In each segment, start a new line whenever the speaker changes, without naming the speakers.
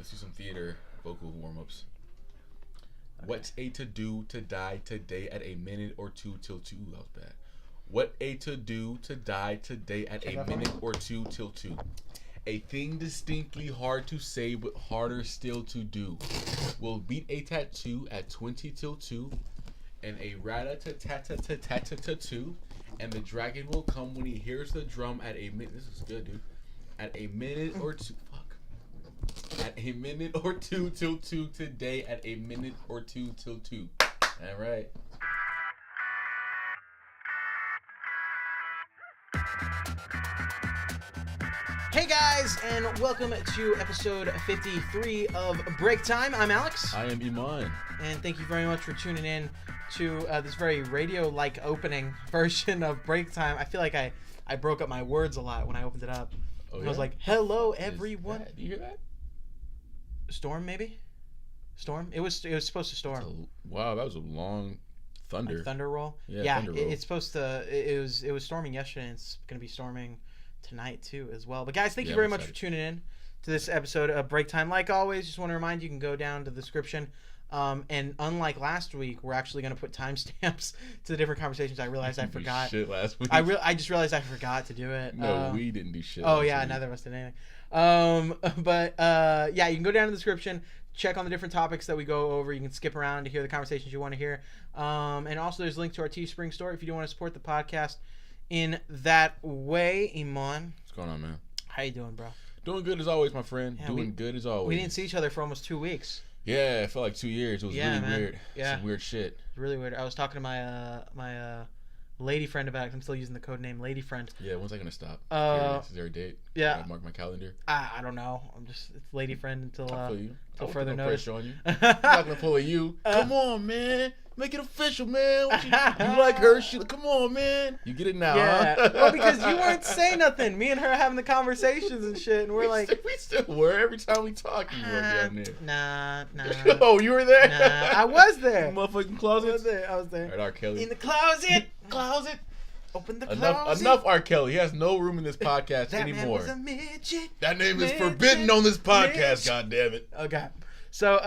Let's do some theater vocal warm-ups. Okay. What's a to-do to die today at a minute or two till two? That was bad. What a to-do to die today at a minute or two till two? A thing distinctly hard to say but harder still to do. We'll beat a tattoo at 20 till 2. And a rat-a-tat-tat-tat-tat-tat-tat-two. And the dragon will come when he hears the drum at a minute. This is good, dude. At a minute or two. At a minute or two till 2 today. At a minute or two till 2. All right.
Hey guys, and welcome to episode 53 of Break Time. I'm Alex.
I am Iman.
And thank you very much for tuning in to this very radio-like opening version of Break Time. I feel like I broke up my words a lot when I opened it up.
Oh,
I was like, hello everyone.
Do you hear that?
Storm, maybe? Storm? It was supposed to storm.
Wow, that was a long thunder.
Like thunder roll?
Yeah, thunder roll.
It's supposed to... It was storming yesterday, and it's going to be storming tonight too as well. But guys, thank you very much for tuning in to this episode of Break Time. Like always, just want to remind you can go down to the description. And unlike last week, we're actually going to put timestamps to the different conversations. I realized I forgot.
Shit last week.
I just realized I forgot to do it.
No, we didn't do shit.
Oh yeah, neither of us did anything. But yeah, you can go down to the description, check on the different topics that we go over. You can skip around to hear the conversations you want to hear. And also there's a link to our Teespring store if you do want to support the podcast in that way. Iman,
what's going on, man?
How you doing, bro?
Doing good as always, my friend.
Yeah,
doing good as always.
We didn't see each other for almost 2 weeks.
Yeah, it felt like 2 years. It was really weird.
Yeah.
Some weird shit.
Really weird. I was talking to my lady friend about it. I'm still using the code name lady friend.
Yeah, when's that gonna stop? Is there a date?
Yeah.
Mark my calendar.
I don't know. it's lady friend until further notice.
On you. I'm not gonna pull a you. Come on, man. Make it official, man. You like her? Come on, man. You get it now.
Yeah.
Huh?
Well, because you weren't saying nothing. Me and her having the conversations and shit, and we're like,
we still were every time we talk. You were down there.
Nah.
Oh, you were there?
Nah, I was there.
Motherfucking closet.
I was there.
All right, R. Kelly.
In the closet. Open the closet.
Enough R. Kelly. He has no room in this podcast
that
anymore.
Man was a midget.
That name is forbidden on this podcast. God damn it.
Okay. So,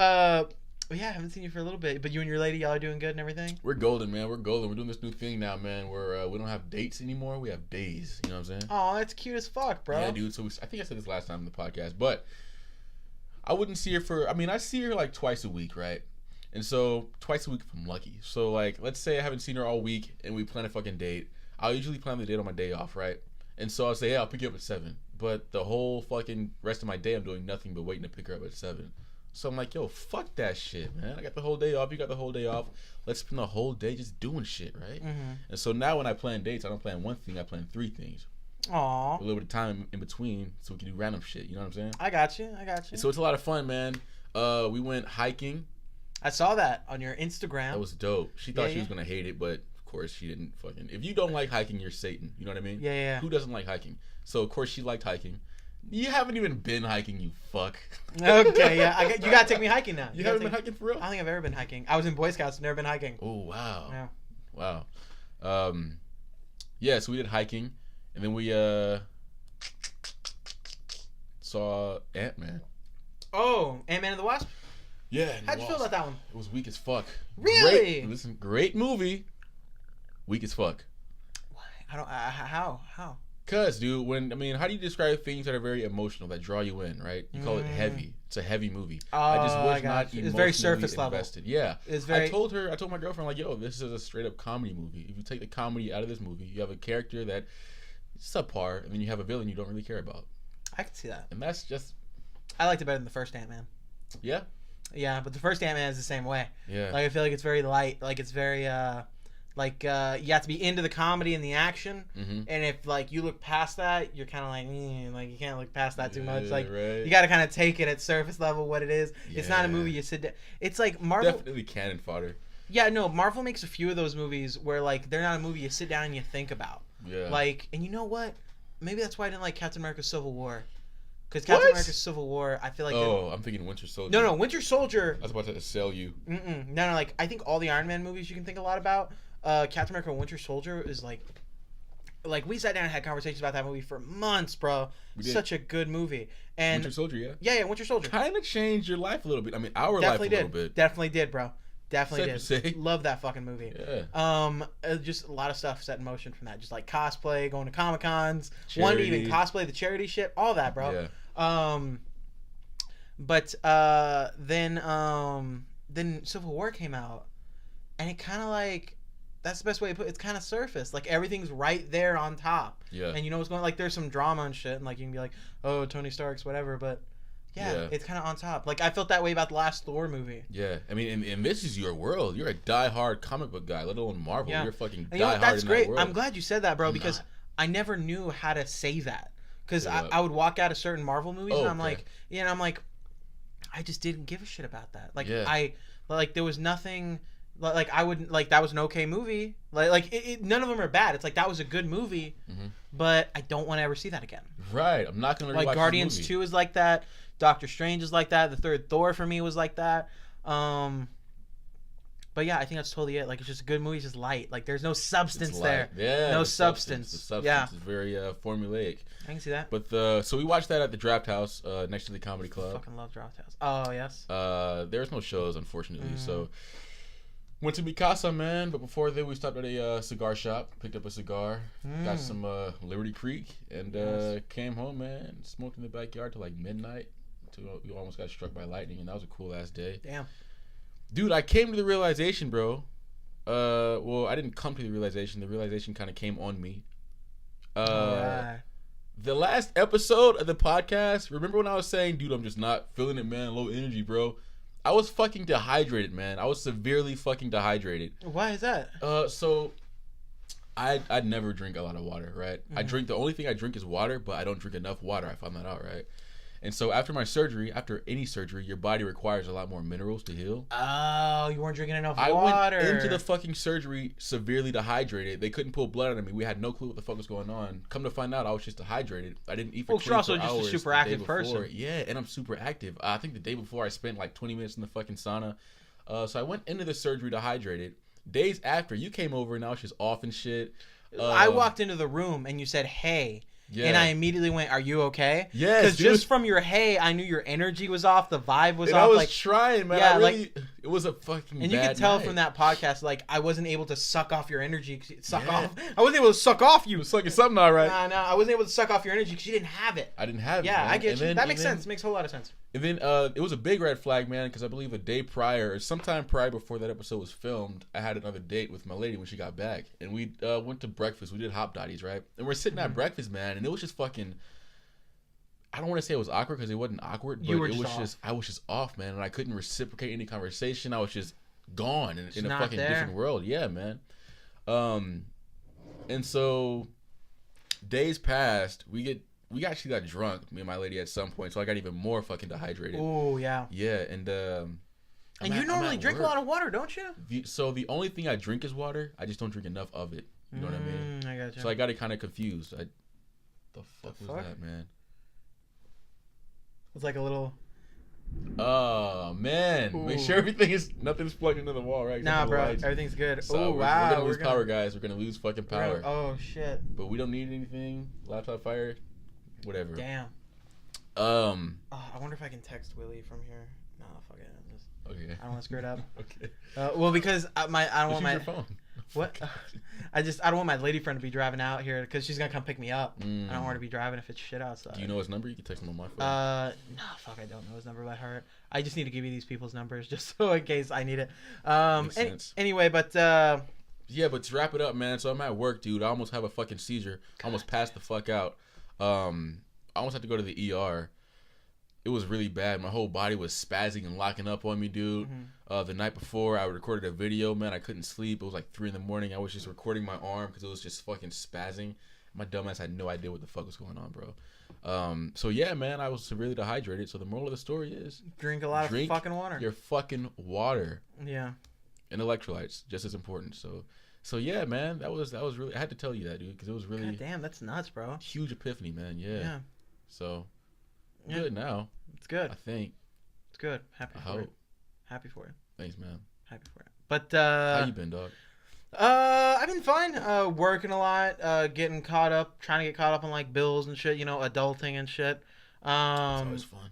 yeah, I haven't seen you for a little bit, but you and your lady, y'all are doing good and everything?
We're golden, man. We're golden. We're doing this new thing now, man, where we don't have dates anymore. We have days. You know what I'm saying?
Oh, that's cute as fuck, bro.
Yeah, dude. So I think I said this last time in the podcast, but I wouldn't see her I see her like twice a week, right? And so twice a week if I'm lucky. So like, let's say I haven't seen her all week and we plan a fucking date. I'll usually plan the date on my day off, right? And so I'll say, yeah, I'll pick you up at 7. But the whole fucking rest of my day, I'm doing nothing but waiting to pick her up at 7. So I'm like, yo, fuck that shit, man. I got the whole day off. You got the whole day off. Let's spend the whole day just doing shit, right? Mm-hmm. And so now when I plan dates, I don't plan one thing. I plan 3 things.
Aww.
A little bit of time in between so we can do random shit. You know what I'm saying?
I got you.
And so it's a lot of fun, man. We went hiking.
I saw that on your Instagram.
That was dope. She thought she was going to hate it, but of course she didn't fucking... If you don't like hiking, you're Satan. You know what I mean?
Yeah.
Who doesn't like hiking? So, of course, she liked hiking. You haven't even been hiking, you fuck.
Okay, yeah. You got to take me hiking now.
You haven't been hiking for real?
I don't think I've ever been hiking. I was in Boy Scouts, never been hiking.
Oh, wow.
Yeah.
Wow. Yeah, so we did hiking, and then we saw Antman.
Oh, Antman and The Wasp?
Yeah.
How'd you feel about that one?
It was weak as fuck.
Really?
Great movie. Weak as fuck.
How?
Cause, dude, how do you describe things that are very emotional, that draw you in, right? You call it heavy. It's a heavy movie. I just was not emotionally
it's very surface
invested.
level.
Yeah.
It's very...
I told my girlfriend, like, yo, this is a straight up comedy movie. If you take the comedy out of this movie, you have a character that is subpar, and then you have a villain you don't really care about.
I can see that.
And that's just...
I liked it better than the first Ant-Man.
Yeah?
Yeah, but the first Ant-Man is the same way.
Yeah.
Like, I feel like it's very light. Like, it's very, you have to be into the comedy and the action. Mm-hmm. And if, like, you look past that, you're kind of like, you can't look past that too much. Like,
right.
You got to kind of take it at surface level what it is. Yeah. It's not a movie you sit down. It's like Marvel.
Definitely cannon fodder.
Yeah, no, Marvel makes a few of those movies where, like, they're not a movie you sit down and you think about.
Yeah.
Like, and you know what? Maybe that's why I didn't like Captain America Civil War. Because Captain America Civil War, I feel like...
Oh, I'm thinking Winter Soldier.
No, Winter Soldier...
I was about to sell you.
No, like, I think all the Iron Man movies you can think a lot about, Captain America Winter Soldier is, like... like we sat down and had conversations about that movie for months, bro. Such a good movie. And
Winter Soldier, yeah.
Yeah, Winter Soldier.
Kind of changed your life a little bit. I mean, our life a little bit.
Definitely did, bro. Definitely
Safe to
did.
say.
Love that fucking movie.
Yeah.
Just a lot of stuff set in motion from that. Just like cosplay, going to Comic Cons, one even cosplay the charity shit, all that, bro.
Yeah.
But then Civil War came out, and it kind of like, that's the best way to put it. It's kind of surfaced. Like, everything's right there on top.
Yeah.
And you know what's going on? Like, there's some drama and shit, and like you can be like, oh, Tony Stark's whatever, but yeah. It's kind of on top. Like, I felt that way about the last Thor movie.
Yeah. I mean, and this is your world. You're a diehard comic book guy, let alone Marvel. Yeah. You're fucking diehard
that's
in
great.
that world.
I'm glad you said that, bro, because I never knew how to say that. Because I would walk out of certain Marvel movies, and I'm like, I just didn't give a shit about that. Like, there was nothing... Like, I wouldn't... Like, that was an okay movie. Like none of them are bad. It's like, that was a good movie, but I don't want to ever see that again.
Right. I'm not going to rewatch
like, Guardians 2 is like that. Doctor Strange is like that. The third Thor for me was like that. But yeah, I think that's totally it. Like, it's just a good movie. It's just light. Like, there's no substance there.
Yeah.
No substance.
The substance is very formulaic.
I can see that.
But so we watched that at the Draft House next to the Comedy Club.
I fucking love Draft House. Oh, yes.
There was no shows, unfortunately. So went to Mikasa, man. But before then, we stopped at a cigar shop, picked up a cigar, got some Liberty Creek, and came home, man. Smoked in the backyard till like midnight. We almost got struck by lightning, and that was a cool ass day.
Damn.
Dude, I came to the realization, bro. Well, I didn't come to the realization. The realization kind of came on me. The last episode of the podcast, remember when I was saying, dude, I'm just not feeling it, man, low energy, bro? I was fucking dehydrated, man. I was severely fucking dehydrated.
Why is that?
So I'd never drink a lot of water, right? The only thing I drink is water, but I don't drink enough water. I found that out, right? And so after any surgery, your body requires a lot more minerals to heal.
Oh, you weren't drinking enough water.
I went into the fucking surgery severely dehydrated. They couldn't pull blood out of me. We had no clue what the fuck was going on. Come to find out, I was just dehydrated. I didn't eat for 24 hours.
You're also just a super active person.
Yeah, and I'm super active. I think the day before I spent like 20 minutes in the fucking sauna. So I went into the surgery dehydrated. Days after, you came over and I was just off and shit.
I walked into the room and you said, hey. Yeah. And I immediately went, "Are you okay?"
Yes,
because just from your hey, I knew your energy was off, the vibe was off.
I was trying, man. Yeah, it was a fucking.
And you
bad
could tell
night.
From that podcast, like I wasn't able to suck off your energy. Off. I wasn't able to suck off you.
Sucking something, all right.
No, I wasn't able to suck off your energy because you didn't have it.
I didn't have it.
Yeah,
man.
I get you. That makes sense. Makes a whole lot of sense.
And then it was a big red flag, man, because I believe a day prior, or sometime prior before that episode was filmed, I had another date with my lady when she got back, and we went to breakfast. We did Hop Dotties, right? And we're sitting at breakfast, man, and it was just fucking. I don't want to say it was awkward because it wasn't awkward, but I was just off, man, and I couldn't reciprocate any conversation. I was just gone in a fucking different world. Yeah, man. And so days passed. We actually got drunk, me and my lady, at some point, so I got even more fucking dehydrated.
Oh yeah.
Yeah, and
you normally drink a lot of water, don't you?
So the only thing I drink is water. I just don't drink enough of it. You know what I mean?
I got you.
So I got it kind of confused. The fuck was that, man?
It's like a little.
Oh man! Ooh. Make sure nothing's plugged into the wall, right?
Nah, bro, everything's good.
So
oh wow,
we're gonna lose power, guys. We're gonna lose fucking power.
Oh shit!
But we don't need anything. Laptop fire, whatever.
Damn. I wonder if I can text Willie from here. No, fuck it.
Okay.
I don't want to screw it up.
Okay.
Well, because I don't want my
your phone.
What? I don't want my lady friend to be driving out here because she's gonna come pick me up. I don't want her to be driving if it's shit outside.
Do you know his number? You can text him on my phone.
No, fuck, I don't know his number by heart. I just need to give you these people's numbers just so in case I need it.
Makes sense.
Anyway, but
yeah, but to wrap it up, man. So I'm at work, dude. I almost have a fucking seizure. I almost passed the fuck out. I almost had to go to the ER. It was really bad. My whole body was spazzing and locking up on me, dude. The night before, I recorded a video, man. I couldn't sleep. It was like 3 a.m. I was just recording my arm because it was just fucking spazzing. My dumbass had no idea what the fuck was going on, bro. So yeah, man, I was severely dehydrated. So the moral of the story is
drink a lot of fucking water.
Your fucking water.
Yeah.
And electrolytes, just as important. So yeah, man, that was really. I had to tell you that, dude, because it was really.
God damn, that's nuts, bro.
Huge epiphany, man. Yeah.
Yeah.
So. Good now.
It's good.
I think.
It's good. Happy for you. Happy for you.
Thanks, man.
Happy for you. But
how you been, dog?
I've been fine. Working a lot. Getting caught up. Trying to get caught up on like bills and shit. You know, adulting and shit.
It's always fun.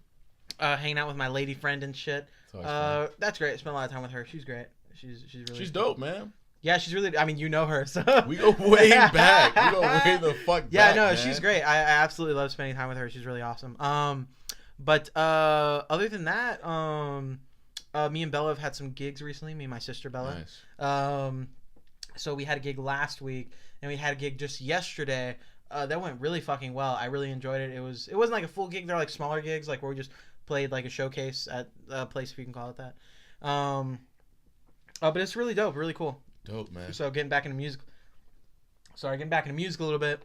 Hanging out with my lady friend and shit. That's great. Spent a lot of time with her. She's great. She's
dope, man.
Yeah, she's really. I mean, you know her, so
we go way back. We go way the fuck back.
Yeah, no,
man.
She's great. I absolutely love spending time with her. She's really awesome. But other than that, me and Bella have had some gigs recently. Me and my sister Bella.
Nice.
So we had a gig last week, and we had a gig just yesterday. That went really fucking well. I really enjoyed it. It wasn't like a full gig. They're like smaller gigs, like where we just played like a showcase at a place, if you can call it that. But it's really dope, really cool.
Dope, man.
So getting back into music. Getting back into music a little bit.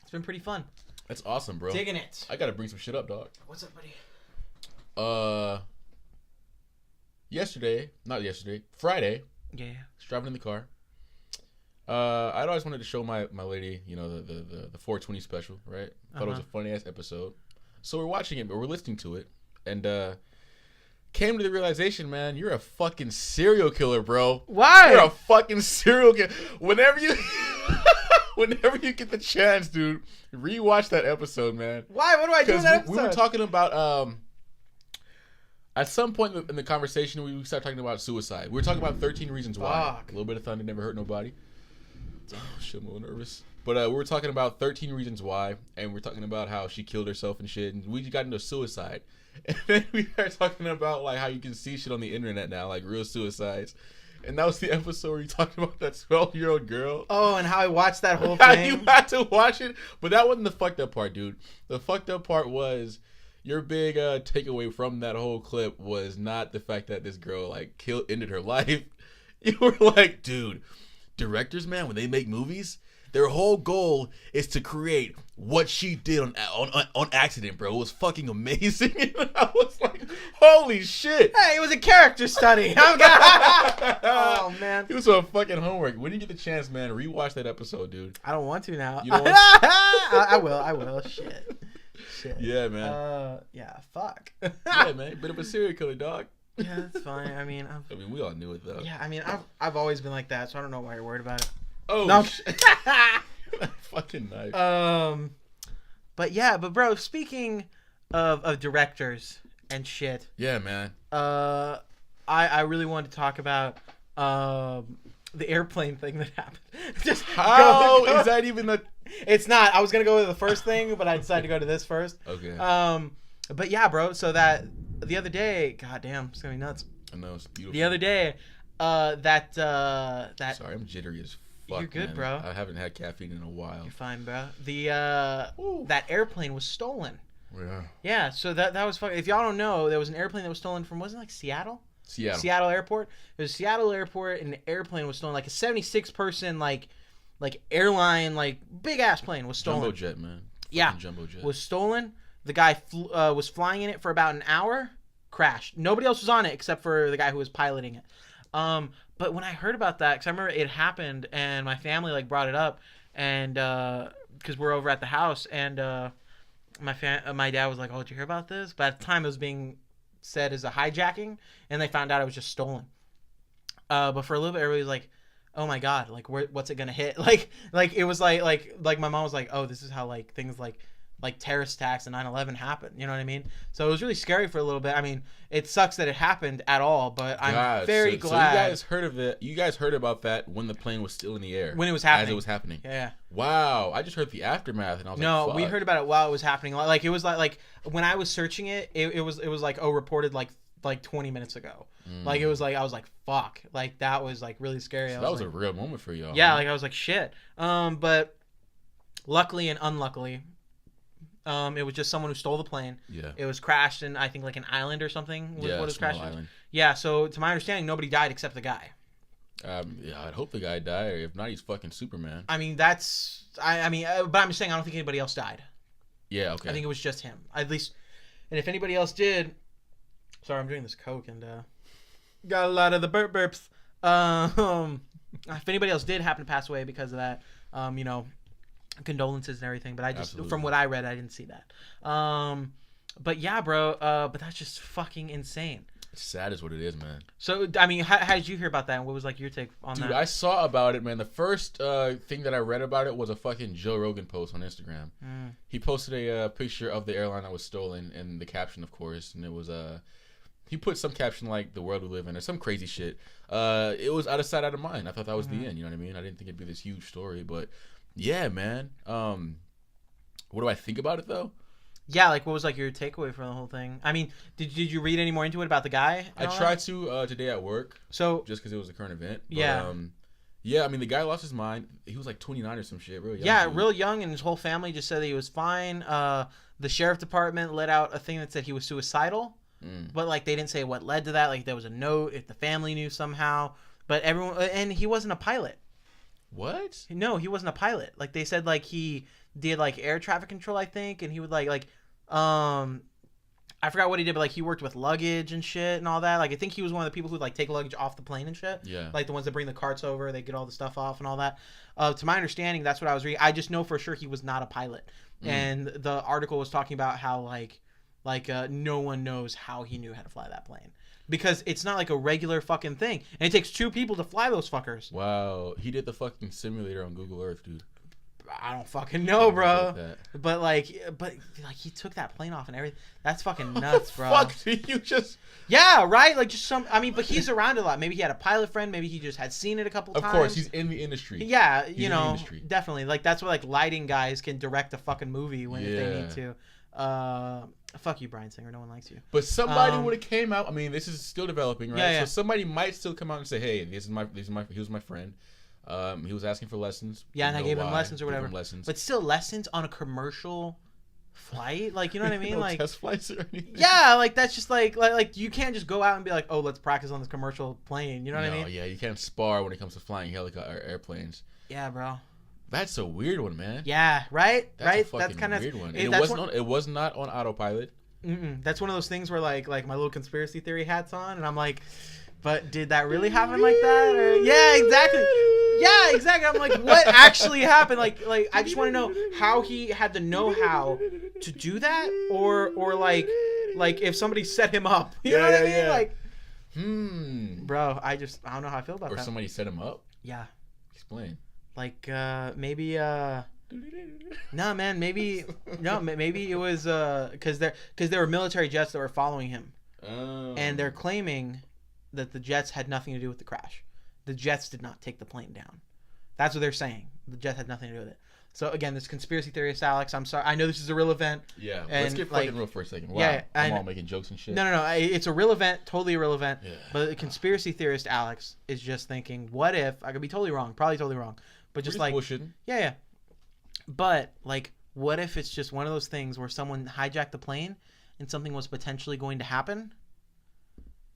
It's been pretty fun.
That's awesome, bro.
Digging it.
I gotta bring some shit up, dog.
What's up, buddy?
Friday.
Yeah.
I was driving in the car. I'd always wanted to show my lady, you know, the 420 special, right? Thought it was a funny ass episode. So we're watching it, but we're listening to it, and came to the realization, man, you're a fucking serial killer, bro.
Why?
You're a fucking serial killer. Whenever you get the chance, dude, rewatch that episode, man.
Why? What do I do in that episode?
We were talking about at some point in the conversation, we started talking about suicide. We were talking about 13 Reasons Why. A little bit of thunder never hurt nobody. Damn, shit, I'm a little nervous. But we were talking about 13 Reasons Why, and we're talking about how she killed herself and shit, and we just got into suicide. And then we started talking about like how you can see shit on the internet now, like real suicides. And that was the episode where you talked about that 12-year-old girl.
Oh, and how I watched that whole
how
thing.
You had to watch it. But that wasn't the fucked up part, dude. The fucked up part was your big takeaway from that whole clip was not the fact that this girl like ended her life. You were like, dude, directors, man, when they make movies, their whole goal is to create what she did on accident, bro. It was fucking amazing. And I was like, holy shit.
Hey, it was a character study. Oh, man.
It was some fucking homework. When you get the chance, man, rewatch that episode, dude.
I don't want to now.
You don't want to?
I will. Shit.
Yeah, man.
Yeah, fuck.
Yeah, man. Bit of a serial killer, dog.
Yeah, that's fine. I mean,
we all knew it, though.
Yeah, I mean, I've always been like that, so I don't know why you're worried about it.
Oh,
no.
Fucking knife.
But bro, speaking of directors and shit.
Yeah, man.
I really wanted to talk about the airplane thing that happened.
Just how is that even a?
It's not. I was gonna go to the first thing, but I decided to go to this first.
Okay.
But yeah, bro. So that the other day, goddamn, it's gonna be nuts.
I know, it's beautiful.
The other day, that.
Sorry, I'm jittery as fuck.
You're good,
man.
bro.
I haven't had caffeine in a while.
You're fine, bro. That airplane was stolen.
Yeah.
Yeah. So that was fucking. If y'all don't know, there was an airplane that was stolen from wasn't it like Seattle? Seattle Airport. It was Seattle Airport, and the airplane was stolen. Like a 76-person like airline, like big ass plane was stolen.
Jumbo jet, man.
Yeah.
Jumbo jet
Was stolen. The guy was flying in it for about an hour. Crashed. Nobody else was on it except for the guy who was piloting it. But when I heard about that, because I remember it happened, and my family like brought it up, and because we're over at the house, and my dad was like, "Oh, did you hear about this?" But at the time, it was being said as a hijacking, and they found out it was just stolen. But for a little bit, everybody was like, "Oh my god, like what's it gonna hit?" Like it was like my mom was like, "Oh, this is how like things like terrorist attacks and 9/11 happened." You know what I mean? So it was really scary for a little bit. I mean, it sucks that it happened at all, but I'm very glad.
So you guys heard of it? You guys heard about that when the plane was still in the air?
When it was happening.
As it was happening.
Yeah.
Wow. I just heard the aftermath, and I was like,
no,
fuck.
we heard about it while it was happening. Like it was like when I was searching it, it was like reported like 20 minutes ago. Like it was like I was like fuck. Like that was like really scary.
So that was like, a real moment for y'all.
Yeah, like I was like shit. But luckily and unluckily, it was just someone who stole the plane.
Yeah. It
was crashed in I think like an island or something.
Yeah,
what was crashed
island.
Yeah, so to my understanding, nobody died except the guy.
Yeah, I'd hope the guy died. Or if not, he's fucking Superman.
I mean, that's but I'm just saying I don't think anybody else died.
Yeah, okay.
I think it was just him. At least, and if anybody else did, sorry, I'm drinking this Coke and got a lot of the burps. If anybody else did happen to pass away because of that, condolences and everything. But I just, Absolutely. From what I read, I didn't see that. But yeah, bro. But that's just fucking insane.
It's sad is what it is, man.
So, I mean, how did you hear about that? And what was, like, your take on that?
Dude, I saw about it, man. The first thing that I read about it was a fucking Joe Rogan post on Instagram. He posted a picture of the airline that was stolen, and the caption, of course, and it was he put some caption like "the world we live in" or some crazy shit. It was out of sight, out of mind. I thought that was the end. You know what I mean? I didn't think it'd be this huge story, but yeah, man. What do I think about it though?
Yeah, like, what was, like, your takeaway from the whole thing? I mean, did you read any more into it about the guy?
I tried to today at work.
So
just because it was a current event. But,
yeah.
Yeah, I mean, the guy lost his mind. He was like 29 or some shit. Real young.
Yeah, real young, and his whole family just said that he was fine. The sheriff department let out a thing that said he was suicidal. But, like, they didn't say what led to that. Like, there was a note if the family knew somehow. But everyone... And he wasn't a pilot.
What?
No, he wasn't a pilot. Like, they said, like, he did, like, air traffic control, I think. And he would, I forgot what he did, but, like, he worked with luggage and shit and all that. Like, I think he was one of the people who would, like, take luggage off the plane and shit.
Yeah.
Like, the ones that bring the carts over, they get all the stuff off and all that. To my understanding, that's what I was reading. I just know for sure he was not a pilot. And the article was talking about how, like no one knows how he knew how to fly that plane. Because it's not like a regular fucking thing. And it takes 2 people to fly those fuckers.
Wow. He did the fucking simulator on Google Earth, dude.
I don't fucking know, bro. But he took that plane off and everything. That's fucking nuts, bro.
Fuck, dude, you just...
Yeah, right? Like, just some... I mean, but he's around a lot. Maybe he had a pilot friend. Maybe he just had seen it a couple times.
Of course, he's in the industry.
Yeah, you know, definitely. Like, that's why, like, lighting guys can direct a fucking movie when if they need to. Fuck you, Bryan Singer. No one likes you.
But somebody would have came out. I mean, this is still developing, right?
Yeah.
So somebody might still come out and say, "Hey, he was my friend. He was asking for lessons.
Yeah, and I gave him lessons or whatever.
Lessons.
But still, lessons on a commercial flight, like, you know what I mean?
No
like
test flights or anything.
Yeah, like, that's just like you can't just go out and be like, oh, let's practice on this commercial plane. You know what I mean?
Yeah, you can't spar when it comes to flying helicopter airplanes.
Yeah, bro.
That's a weird one, man.
Yeah, right.
That's a weird one. And it was not on autopilot.
That's one of those things where like my little conspiracy theory hat's on, and I'm like, but did that really happen like that? Or, yeah, exactly. Yeah, exactly. I'm like, what actually happened? Like I just want to know how he had the know-how to do that, or like if somebody set him up. You know what I mean? Like, bro, I don't know how I feel about that.
Or somebody set him up.
Yeah.
Explain.
Like maybe no, man, maybe it was because there were military jets that were following him, and they're claiming that the jets had nothing to do with the crash. The jets did not take the plane down. That's what they're saying. The jet had nothing to do with it. So again, this conspiracy theorist, Alex. I'm sorry. I know this is a real event.
Yeah, let's get fucking real for a second. Wow,
yeah,
I'm all making jokes and shit.
No. It's a real event, totally a real event.
Yeah.
But the conspiracy theorist, Alex, is just thinking, what if I could be totally wrong, probably totally wrong, but just like
bullshitting.
Yeah. But like, what if it's just one of those things where someone hijacked the plane and something was potentially going to happen,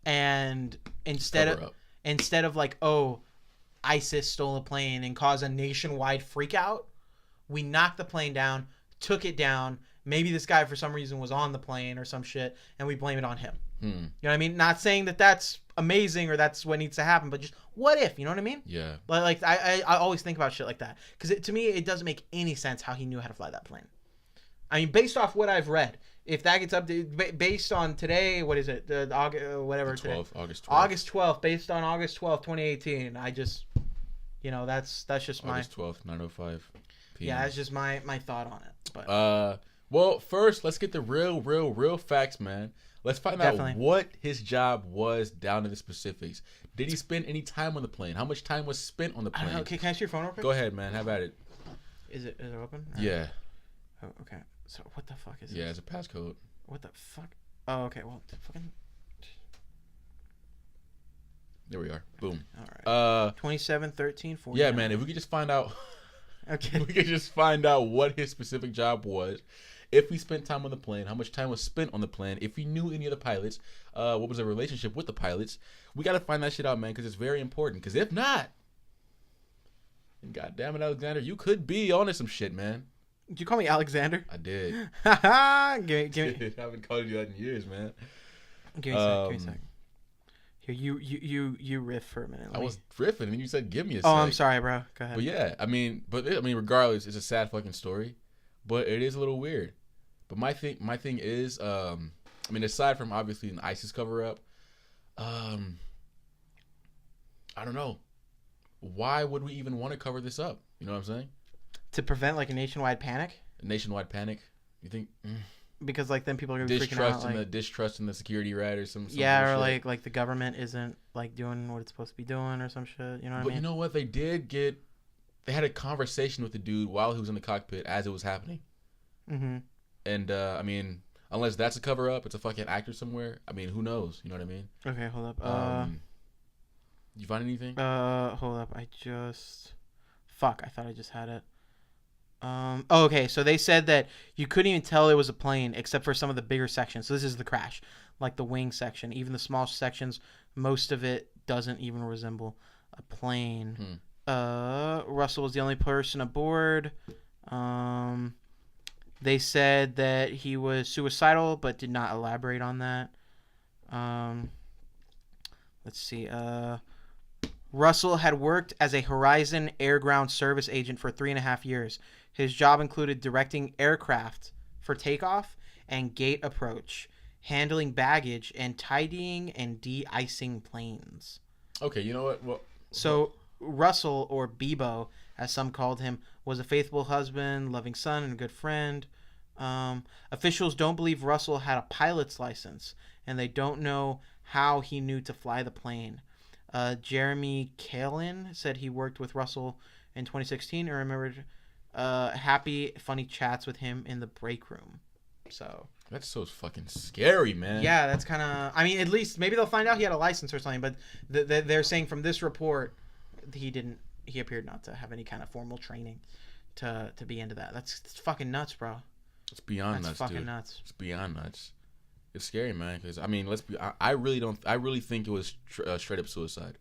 and instead of like, oh, ISIS stole a plane and caused a nationwide freak out, we knocked the plane down, took it down. Maybe this guy for some reason was on the plane or some shit, and we blame it on him. You know what I mean? Not saying that that's amazing or that's what needs to happen, but just what if? You know what I mean?
Yeah.
Like I always think about shit like that, because to me it doesn't make any sense how he knew how to fly that plane. I mean, based off what I've read, if that gets updated based on today, what is it? The August whatever today.
August 12th.
August 12th, based on August 12th, 2018. I just, that's just my
August 12th, 9:05 p.m.
Yeah, that's just my thought on it.
But well, first let's get the real facts, man. Let's find out what his job was down to the specifics. Did he spend any time on the plane? How much time was spent on the plane?
I don't know. Can I see your phone real quick?
Go ahead, man. Have at it.
Is it open?
Yeah.
Oh, okay. So what the fuck is this?
Yeah, it's a passcode.
What the fuck? Oh, okay. Well, fucking.
There we are. Boom.
All right. 27, 13, 14.
Yeah, man. If we could just find out.
Okay.
We could just find out what his specific job was. If he spent time on the plane, how much time was spent on the plane, if he knew any of the pilots, what was the relationship with the pilots. We got to find that shit out, man, because it's very important. Because if not, and God damn it, Alexander, you could be on to some shit, man.
Did you call me Alexander?
I did.
give me.
I haven't called you that in years, man.
Give me a sec. Here, you riff for a minute.
I was riffing, and then you said, "Give me a sec."
Oh, I'm sorry, bro. Go ahead.
But yeah, I mean, regardless, it's a sad fucking story, but it is a little weird. But my thing is, I mean, aside from obviously an ISIS cover up, I don't know. Why would we even want to cover this up? You know what I'm saying?
To prevent like a nationwide panic.
A nationwide panic. You think?
Because like then people are gonna be freaking out. Like,
distrust in the security, right, or some
yeah, or like the government isn't like doing what it's supposed to be doing or some shit. You know what I mean?
But you know what? They had a conversation with the dude while he was in the cockpit as it was happening. Mm-hmm. And I mean, unless that's a cover up, it's a fucking actor somewhere. I mean, who knows? You know what I mean?
Okay, hold up.
You find anything?
Hold up. Fuck, I thought I just had it. Okay, so they said that you couldn't even tell it was a plane except for some of the bigger sections. So this is the crash, like the wing section, even the small sections. Most of it doesn't even resemble a plane. Russell was the only person aboard. They said that he was suicidal, but did not elaborate on that. Let's see. Russell had worked as a Horizon Air Ground Service agent for 3.5 years. His job included directing aircraft for takeoff and gate approach, handling baggage, and tidying and de-icing planes.
Okay, you know what? Well,
so Russell, or Bebo, as some called him, was a faithful husband, loving son, and a good friend. Officials don't believe Russell had a pilot's license, and they don't know how he knew to fly the plane. Jeremy Kalin said he worked with Russell in 2016 and remembered happy, funny chats with him in the break room. So
that's so fucking scary, man.
Yeah, that's kind of. I mean, at least maybe they'll find out he had a license or something. But they're saying from this report, he didn't. He appeared not to have any kind of formal training to be into that. That's fucking nuts, bro.
It's beyond nuts,
fucking
dude.
Nuts.
It's beyond nuts. It's scary, man. Because I mean, I really think it was straight up suicide.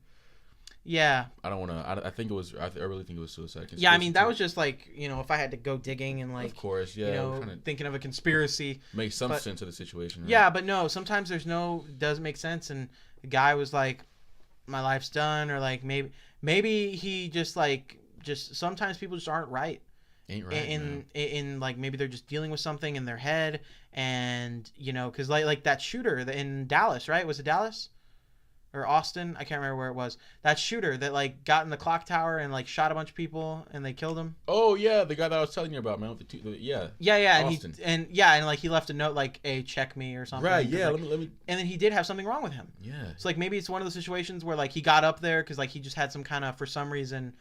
Yeah.
I don't want to. I think it was. I really think it was suicide.
Yeah, I mean that was just like, you know, if I had to go digging and like.
Of course, yeah.
You know, thinking of a conspiracy.
Makes some sense of the situation. Right?
Yeah, but no. Sometimes doesn't make sense, and the guy was like, "My life's done," or like maybe he just sometimes people just aren't right.
Ain't right.
In like maybe they're just dealing with something in their head, and you know, because like that shooter in Dallas, right? Was it Dallas or Austin? I can't remember where it was. That shooter that like got in the clock tower and like shot a bunch of people and they killed him.
Oh yeah, the guy that I was telling you about, man. With yeah.
Austin. And like he left a note like, "Hey, check me" or something.
Right. Yeah.
Like,
let me.
And then he did have something wrong with him.
Yeah.
So like maybe it's one of those situations where like he got up there because like he just had some kind of, for some reason,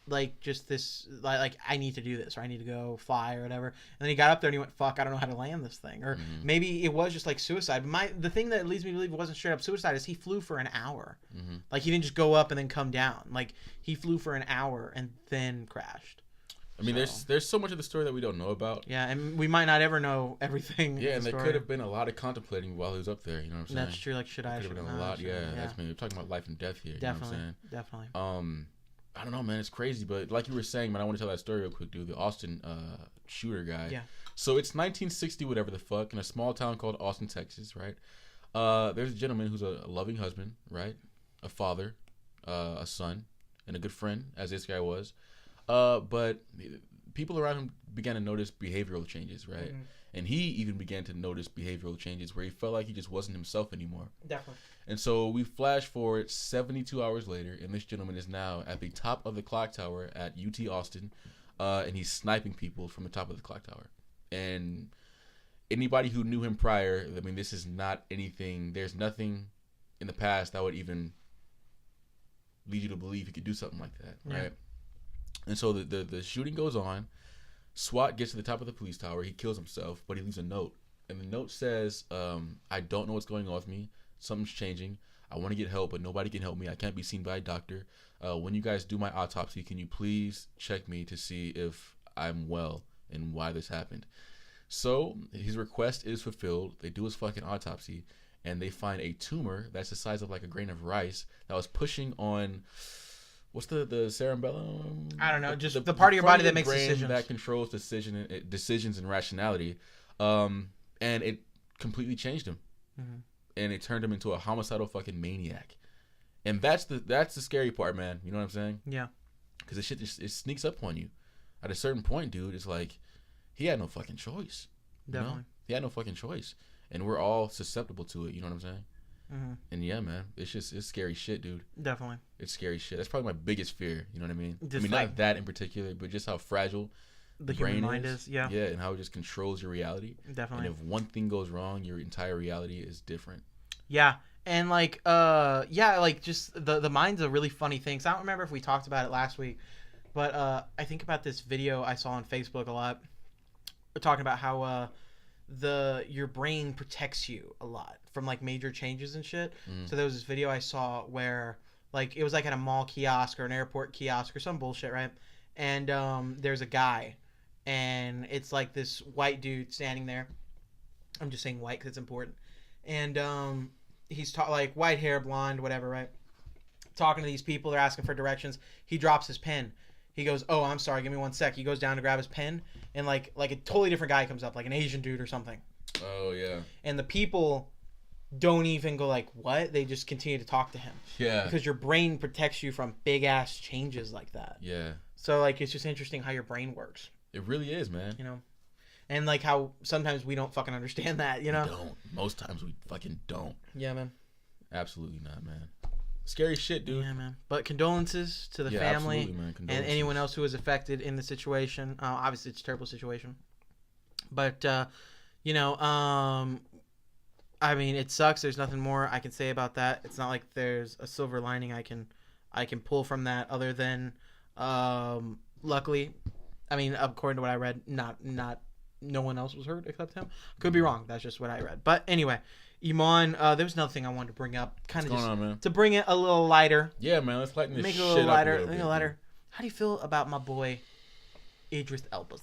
like just this like I need to do this, or I need to go fly or whatever, and then he got up there and he went, fuck, I don't know how to land this thing, or maybe it was just like suicide. But the thing that leads me to believe it wasn't straight up suicide is he flew for an hour. Like he didn't just go up and then come down. Like he flew for an hour and then crashed.
I mean, there's so much of the story that we don't know about.
Yeah, and we might not ever know everything.
Yeah, and there could have been a lot of contemplating while he was up there. You know what I'm saying?
That's true. Like, should I?
Could have been a lot. Yeah, that's we're talking about life and death here.
Definitely.
You know what I'm saying?
Definitely.
I don't know, man. It's crazy, but like you were saying, man, I want to tell that story real quick, dude. The Austin shooter guy.
Yeah.
So it's 1960, whatever the fuck, in a small town called Austin, Texas, right? There's a gentleman who's a loving husband, right? A father, a son, and a good friend, as this guy was. But people around him began to notice behavioral changes, right? And he even began to notice behavioral changes where he felt like he just wasn't himself anymore.
Definitely.
And so we flash forward 72 hours later, and this gentleman is now at the top of the clock tower at UT Austin, and he's sniping people from the top of the clock tower. And anybody who knew him prior, I mean, this is not anything. There's nothing in the past that would even lead you to believe he could do something like that, right? Yeah. And so the shooting goes on. SWAT gets to the top of the police tower. He kills himself, but he leaves a note. And the note says, I don't know what's going on with me. Something's changing. I want to get help, but nobody can help me. I can't be seen by a doctor. When you guys do my autopsy, can you please check me to see if I'm well and why this happened? So his request is fulfilled. They do his fucking autopsy, and they find a tumor that's the size of like a grain of rice that was pushing on... What's the cerebellum?
I don't know. Just the part of your body that makes decisions.
That controls decisions and rationality. And it completely changed him. And it turned him into a homicidal fucking maniac. And that's the scary part, man. You know what I'm saying?
Yeah.
Because the shit it sneaks up on you. At a certain point, dude, it's like he had no fucking choice.
Definitely.
He had no fucking choice. And we're all susceptible to it. You know what I'm saying?
Mm-hmm.
And yeah, man, it's scary shit, dude.
Definitely.
It's scary shit. That's probably my biggest fear. You know what I mean?
Just
not that in particular, but just how fragile
the human mind is. Yeah.
Yeah, and how it just controls your reality.
Definitely.
And if one thing goes wrong, your entire reality is different.
Yeah. And like just the mind's a really funny thing. So I don't remember if we talked about it last week, but I think about this video I saw on Facebook a lot. We're talking about how your brain protects you a lot from like major changes and shit. So there was this video I saw where like it was like at a mall kiosk or an airport kiosk or some bullshit, right? And there's a guy, and it's like this white dude standing there. I'm just saying white because it's important. And he's like white hair, blonde, whatever, right? Talking to these people, they're asking for directions. He drops his pen. He goes, "Oh, I'm sorry, give me 1 sec." He goes down to grab his pen, and like a totally different guy comes up, like an Asian dude or something.
Oh yeah.
And the people don't even go like, "What?" They just continue to talk to him.
Yeah.
Because your brain protects you from big ass changes like that.
Yeah.
So like it's just interesting how your brain works.
It really is, man.
You know. And like how sometimes we don't fucking understand that, you know?
We don't. Most times we fucking don't.
Yeah, man.
Absolutely not, man. Scary shit, dude.
Yeah, man. But condolences to the family
man.
and anyone else who was affected in the situation. Obviously, it's a terrible situation. But, you know, I mean, it sucks. There's nothing more I can say about that. It's not like there's a silver lining I can pull from that other than, luckily, I mean, according to what I read, not no one else was hurt except him. Could be wrong. That's just what I read. But anyway, Iman, there was another thing I wanted to bring up, kind of just
on,
to bring it a little lighter.
Yeah, man. Let's lighten this
Make
shit
it a little lighter.
up a little bit.
How do you feel about my boy Idris Elba?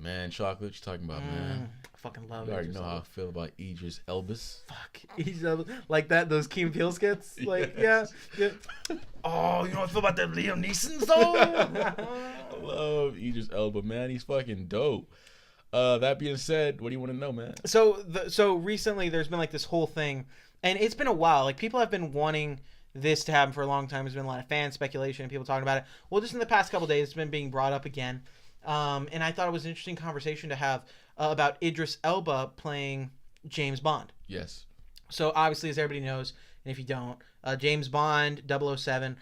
Man, chocolate. What you talking about, man?
I fucking love it.
You already know how I feel about Idris Elba.
Fuck. Idris Elba. Like that, those Key and Peele skits? Like, yeah. Oh, you know what I feel about that Liam Neeson song?
I love Idris Elba, man. He's fucking dope. That being said, what do you want to know, man?
So recently there's been like this whole thing, and it's been a while. Like people have been wanting this to happen for a long time. There's been a lot of fan speculation and people talking about it. Well, just in the past couple of days, it's been being brought up again. And I thought it was an interesting conversation to have about Idris Elba playing James Bond.
Yes.
So obviously, as everybody knows, and if you don't, James Bond, 007,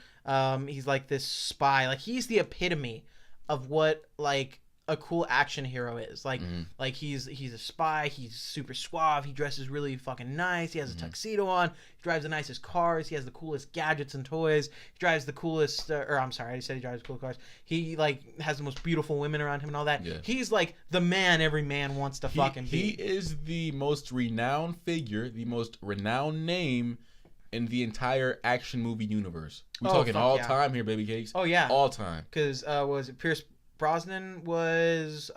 he's like this spy. Like he's the epitome of what like a cool action hero is. Like like he's a spy. He's super suave. He dresses really fucking nice. He has a tuxedo on. He drives the nicest cars. He has the coolest gadgets and toys. He drives the coolest I'm sorry, I said he drives cool cars. He like has the most beautiful women around him and all that.
Yeah.
He's like the man every man wants to fucking be.
He is the most renowned figure, the most renowned name in the entire action movie universe. We're talking all time here, baby cakes.
Oh yeah.
All time.
Cuz was it Pierce Brosnan was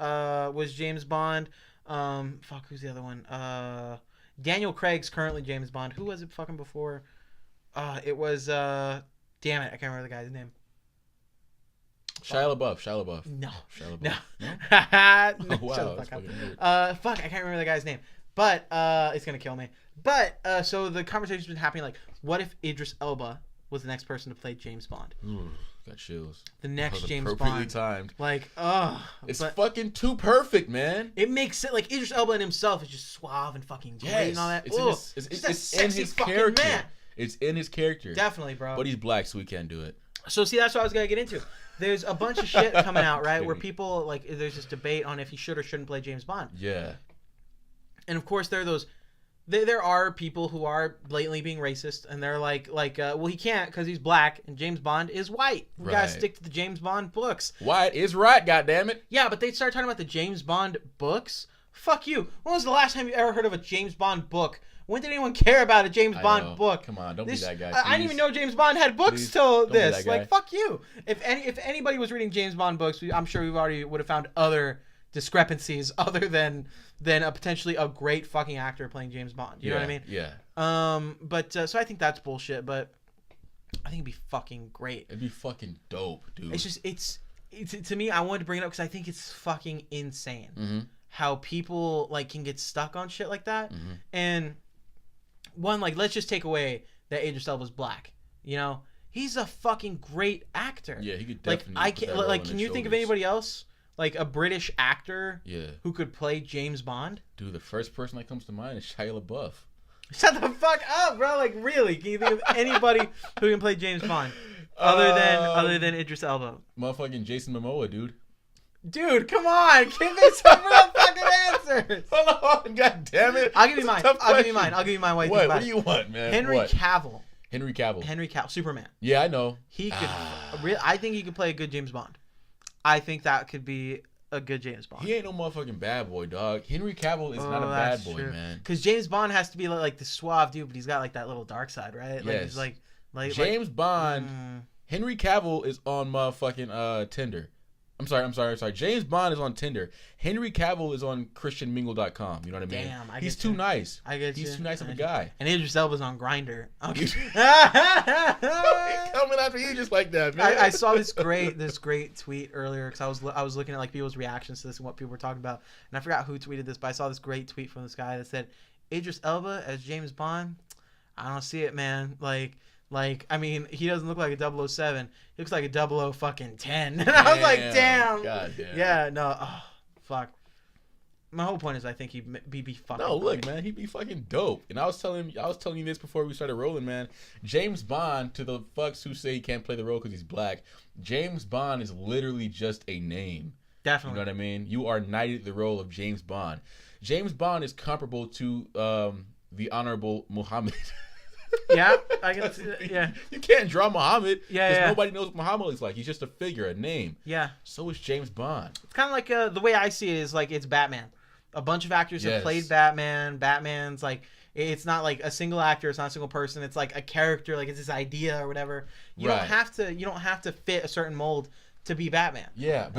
James Bond. Fuck, who's the other one? Daniel Craig's currently James Bond. Who was it fucking before? It was damn it, I can't remember the guy's name.
Shia LaBeouf.
No.
Shia LaBeouf.
No.
Oh, wow.
Shut the fuck up. Fuck, I can't remember the guy's name. But it's gonna kill me. But so the conversation's been happening like, what if Idris Elba was the next person to play James Bond?
Got chills.
The next James
appropriately
Bond.
timed.
Like,
it's fucking too perfect, man.
It makes it like Idris Elba in himself is just suave and fucking great and all that.
It's in his character.
Man.
It's in his character.
Definitely, bro.
But he's black, so he can't do it.
So see, that's what I was gonna get into. There's a bunch of shit coming out, right? Where people like, there's this debate on if he should or shouldn't play James Bond.
Yeah.
And of course, there are those. There are people who are blatantly being racist, and they're like, well, he can't because he's black, and James Bond is white. We gotta stick to the James Bond books.
White is right, goddammit.
Yeah, but they start talking about the James Bond books. Fuck you. When was the last time you ever heard of a James Bond book? When did anyone care about a James Bond book?
Come on, don't be that guy.
I didn't even know James Bond had books till this. Like, fuck you. If anybody was reading James Bond books, I'm sure we already would have found other discrepancies other than a potentially a great fucking actor playing James Bond. You know what I mean?
Yeah.
But so I think that's bullshit. But I think it'd be fucking great.
It'd be fucking dope, dude.
It's just it's to me. I wanted to bring it up because I think it's fucking insane how people like can get stuck on shit like that. And one, like, let's just take away that Idris Elba's black. You know, he's a fucking great actor.
Yeah, he could
like
definitely.
can you think of anybody else like a British actor
Yeah.
who could play James Bond?
Dude, the first person that comes to mind is Shia LaBeouf.
Shut the fuck up, bro. Like, really? Can you think of anybody who can play James Bond other than Idris Elba?
Motherfucking Jason Momoa, dude.
Dude, come on. Give me some real fucking answers.
Hold on, god damn it.
I'll give you mine. I'll give you mine.
What do you want, man?
Henry Cavill.
Henry Cavill.
Superman.
Yeah, I know.
He could. I think he could play a good James Bond. I think that could be a good James Bond.
He ain't no motherfucking bad boy, dog. Henry Cavill is not a bad boy, man.
Because James Bond has to be like the suave dude, but he's got like that little dark side, right? Like,
yes.
He's like
James Bond. Henry Cavill is on motherfucking Tinder. I'm sorry. James Bond is on Tinder. Henry Cavill is on ChristianMingle.com. You know what I mean?
Damn,
he's too nice. He's too nice of a guy.
And Idris Elba's on Grindr. Okay.
Coming after you just like that, man.
I saw this great tweet earlier because I was looking at like people's reactions to this and what people were talking about, and I forgot who tweeted this, but I saw this great tweet from this guy that said, "Idris Elba as James Bond, I don't see it, man. Like, I mean, he doesn't look like a 007. He looks like a 00 fucking 10. And I was like, damn.
God damn.
Yeah, no. Oh, fuck. My whole point is I think he'd be fucking
No, look, man. He'd be fucking dope. And I was telling you this before we started rolling, man. James Bond, to the fucks who say he can't play the role because he's black, James Bond is literally just a name.
Definitely.
You know what I mean? You are knighted the role of James Bond. James Bond is comparable to the Honorable Muhammad.
Yeah, I can see that. Yeah.
You can't draw Muhammad because
yeah.
nobody knows what Muhammad looks like. He's just a figure, a name.
Yeah.
So is James Bond.
It's kind of like the way I see it is like it's Batman. A bunch of actors have played Batman. Batman's like it's not like a single actor. It's not a single person. It's like a character. Like it's this idea or whatever. You don't have to fit a certain mold to be Batman.
Yeah,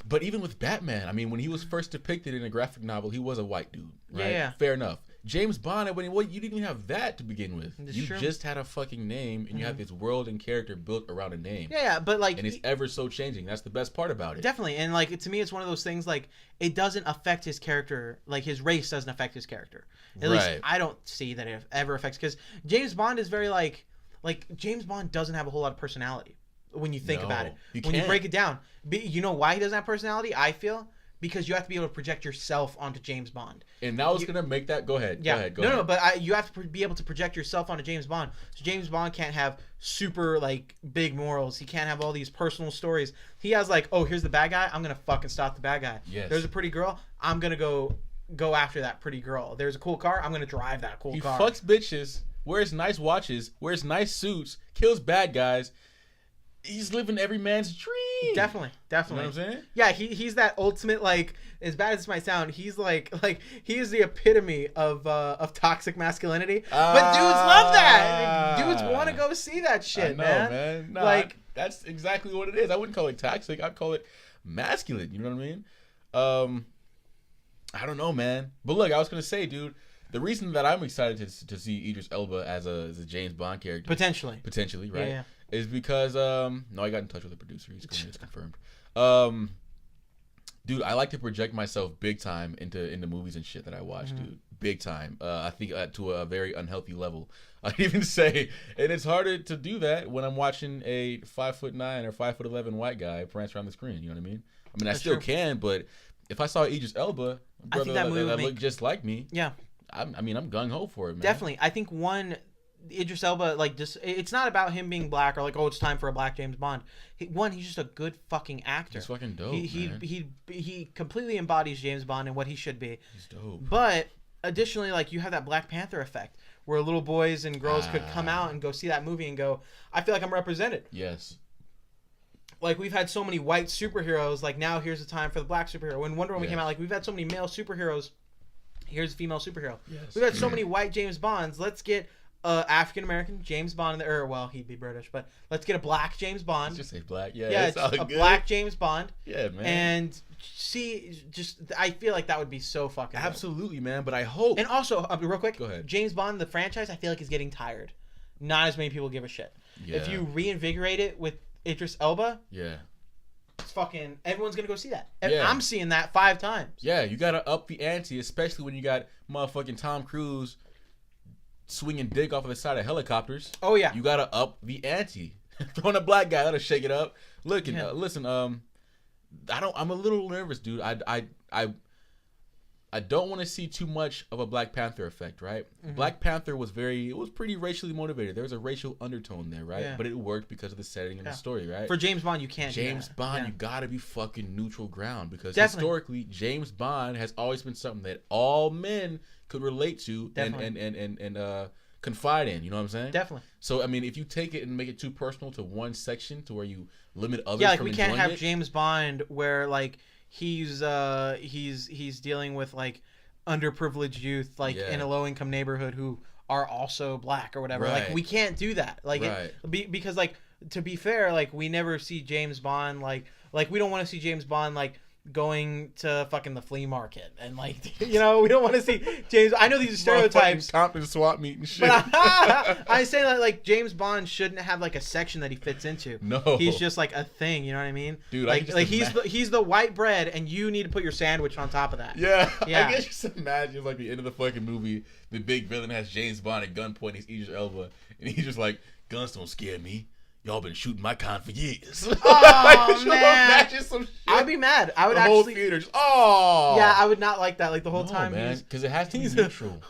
but even with Batman, I mean, when he was first depicted in a graphic novel, he was a white dude, right?
Yeah.
Fair enough. James Bond, you didn't even have that to begin with.
It's
you
true.
just had a fucking name, and you have this world and character built around a name.
Yeah, but like,
and it's ever so changing. That's the best part about it.
Definitely, and like to me, it's one of those things like it doesn't affect his character. Like his race doesn't affect his character. At least I don't see that it ever affects because James Bond is very like James Bond doesn't have a whole lot of personality when you think about it. When you break it down, you know why he doesn't have personality? I feel. Because you have to be able to project yourself onto James Bond.
And now it's going to make that... Go ahead.
Yeah.
Go ahead.
No, but you have to be able to project yourself onto James Bond. So James Bond can't have super, like, big morals. He can't have all these personal stories. He has, like, oh, here's the bad guy. I'm going to fucking stop the bad guy.
Yes.
There's a pretty girl. I'm going to go after that pretty girl. There's a cool car. I'm going to drive that cool car.
He fucks bitches, wears nice watches, wears nice suits, kills bad guys. He's living every man's dream.
Definitely.
You know what I'm saying?
Yeah, he's that ultimate, like, as bad as this might sound, he's like he is the epitome of toxic masculinity. But dudes love that. Dudes want to go see that shit,
I know, man. No,
like
that's exactly what it is. I wouldn't call it toxic. I'd call it masculine. You know what I mean? I don't know, man. But look, I was gonna say, dude, the reason that I'm excited to see Idris Elba as a James Bond character, potentially, right?
Yeah.
Is because no, I got in touch with the producer. It's confirmed. Dude, I like to project myself big time into movies and shit that I watch, dude. Big time. I think to a very unhealthy level. I'd even say, and it's harder to do that when I'm watching a 5'9" or 5'11" white guy prance around the screen. You know what I mean? I mean, I still can, but if I saw Idris Elba, a brother that looked just like me,
yeah.
I'm gung ho for it, man.
Definitely. I think Idris Elba, like, just it's not about him being black or like, oh, it's time for a black James Bond. He's just a good fucking actor.
He's fucking dope.
He completely embodies James Bond and what he should be.
He's dope.
But additionally, like, you have that Black Panther effect where little boys and girls could come out and go see that movie and go, I feel like I'm represented.
Yes.
Like, we've had so many white superheroes. Like, now here's the time for the black superhero. When Wonder Woman came out, like, we've had so many male superheroes. Here's a female superhero.
Yes.
We've had so many white James Bonds. Let's get African American James Bond in there. Well, he'd be British, but let's get a black James Bond.
Let's just say black. Yeah,
yeah,
it's all
a
good.
Black James Bond.
Yeah, man.
And I feel like that would be so fucking
absolutely, man. But I hope.
And also, real quick,
go ahead.
James Bond, the franchise, I feel like is getting tired. Not as many people give a shit.
Yeah.
If you reinvigorate it with Idris Elba,
yeah,
it's fucking everyone's gonna go see that.
Yeah.
I'm seeing that 5 times.
Yeah, you gotta up the ante, especially when you got motherfucking Tom Cruise swinging dick off of the side of helicopters.
Oh yeah,
you gotta up the ante. Throwing a black guy, that'll shake it up. Look, listen, I'm a little nervous, dude. I don't want to see too much of a Black Panther effect, right? Mm-hmm. Black Panther was pretty racially motivated. There was a racial undertone there, right? Yeah. But it worked because of the setting and the story, right?
For James Bond, you can't.
James Bond, you gotta be fucking neutral ground because historically, James Bond has always been something that all men could relate to and confide in. You know what I'm saying?
Definitely.
So I mean, if you take it and make it too personal to one section, to where you limit others,
like we can't have James Bond where like. He's dealing with like underprivileged youth like in a low income neighborhood who are also black or whatever. Right. Like we can't do that. Like because like to be fair, like we never see James Bond like we don't want to see James Bond like going to fucking the flea market and like we don't want to see James. I know these are stereotypes.
Compton swap meet and shit.
But I say that like James Bond shouldn't have like a section that he fits into.
No,
he's just like a thing. You know what I mean?
Dude,
like he's the white bread, and you need to put your sandwich on top of that.
Yeah. I guess just imagine like the end of the fucking movie, the big villain has James Bond at gunpoint. He's Idris Elba, and he's just like, guns don't scare me. Y'all been shooting my kind for years.
Oh, man. Some shit. I'd be mad. I would
the whole theater just, yeah,
I would not like that. Like the whole time,
man, because it has to be neutral.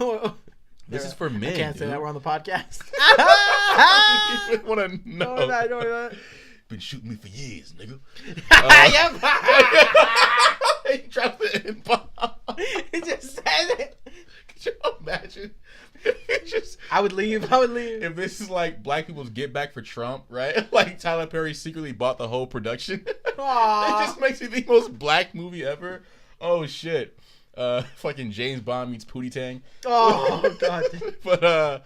This is for men.
I can't say that. We're on the podcast.
I want to know.
Don't do that.
Been shooting me for years, nigga.
He
dropped the N-bomb.
He just said it.
Could you imagine?
I would leave.
If this is like black people's get back for Trump, right? Like Tyler Perry secretly bought the whole production. It just makes it the most black movie ever. Oh shit. Fucking James Bond meets Pootie Tang.
Oh god.
But